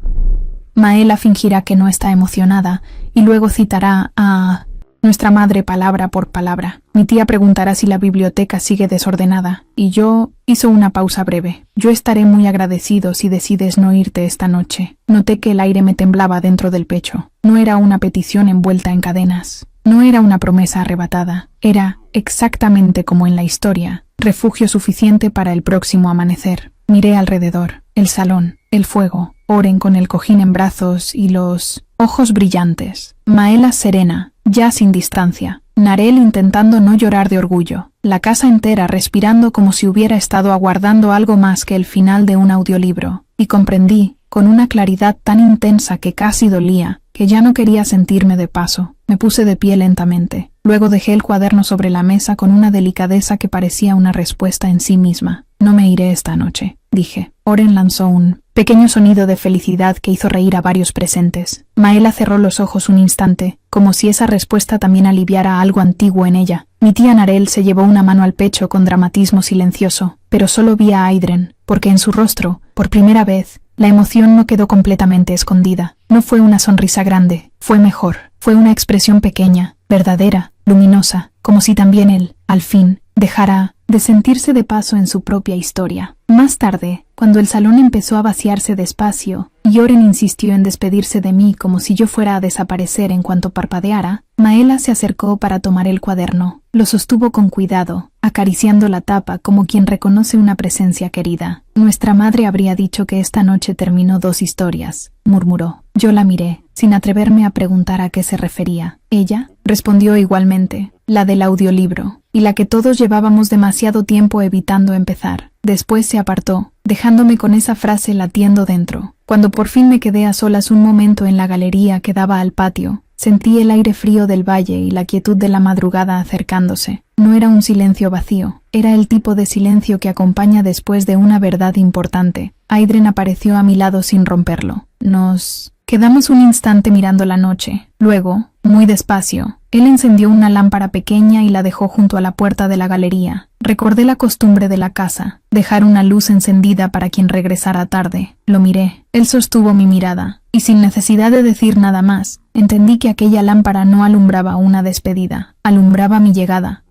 Maela fingirá que no está emocionada y luego citará a nuestra madre palabra por palabra. Mi tía preguntará si la biblioteca sigue desordenada, y yo hizo una pausa breve. Yo estaré muy agradecido si decides no irte esta noche. Noté que el aire me temblaba dentro del pecho. No era una petición envuelta en cadenas. No era una promesa arrebatada. Era, exactamente como en la historia, refugio suficiente para el próximo amanecer. Miré alrededor, el salón, el fuego, Oren con el cojín en brazos y los ojos brillantes. Maela serena, ya sin distancia. Narel intentando no llorar de orgullo. La casa entera respirando como si hubiera estado aguardando algo más que el final de un audiolibro. Y comprendí, con una claridad tan intensa que casi dolía, que ya no quería sentirme de paso. Me puse de pie lentamente. Luego dejé el cuaderno sobre la mesa con una delicadeza que parecía una respuesta en sí misma. No me iré esta noche, dije. Oren lanzó un pequeño sonido de felicidad que hizo reír a varios presentes. Maela cerró los ojos un instante, como si esa respuesta también aliviara algo antiguo en ella. Mi tía Narel se llevó una mano al pecho con dramatismo silencioso, pero solo vi a Aidren, porque en su rostro, por primera vez, la emoción no quedó completamente escondida. No fue una sonrisa grande, fue mejor. Fue una expresión pequeña, verdadera, luminosa, como si también él, al fin, dejara de sentirse de paso en su propia historia. Más tarde, cuando el salón empezó a vaciarse despacio, y Oren insistió en despedirse de mí como si yo fuera a desaparecer en cuanto parpadeara, Maela se acercó para tomar el cuaderno. Lo sostuvo con cuidado, acariciando la tapa como quien reconoce una presencia querida. Nuestra madre habría dicho que esta noche terminó 2 historias, murmuró. Yo la miré, sin atreverme a preguntar a qué se refería. Ella respondió igualmente, la del audiolibro, y la que todos llevábamos demasiado tiempo evitando empezar. Después se apartó, dejándome con esa frase latiendo dentro. Cuando por fin me quedé a solas un momento en la galería que daba al patio, sentí el aire frío del valle y la quietud de la madrugada acercándose. No era un silencio vacío, era el tipo de silencio que acompaña después de una verdad importante. Aidren apareció a mi lado sin romperlo. Nos quedamos un instante mirando la noche. Luego, muy despacio, él encendió una lámpara pequeña y la dejó junto a la puerta de la galería. Recordé la costumbre de la casa, dejar una luz encendida para quien regresara tarde. Lo miré. Él sostuvo mi mirada, y sin necesidad de decir nada más, entendí que aquella lámpara no alumbraba una despedida, alumbraba mi llegada.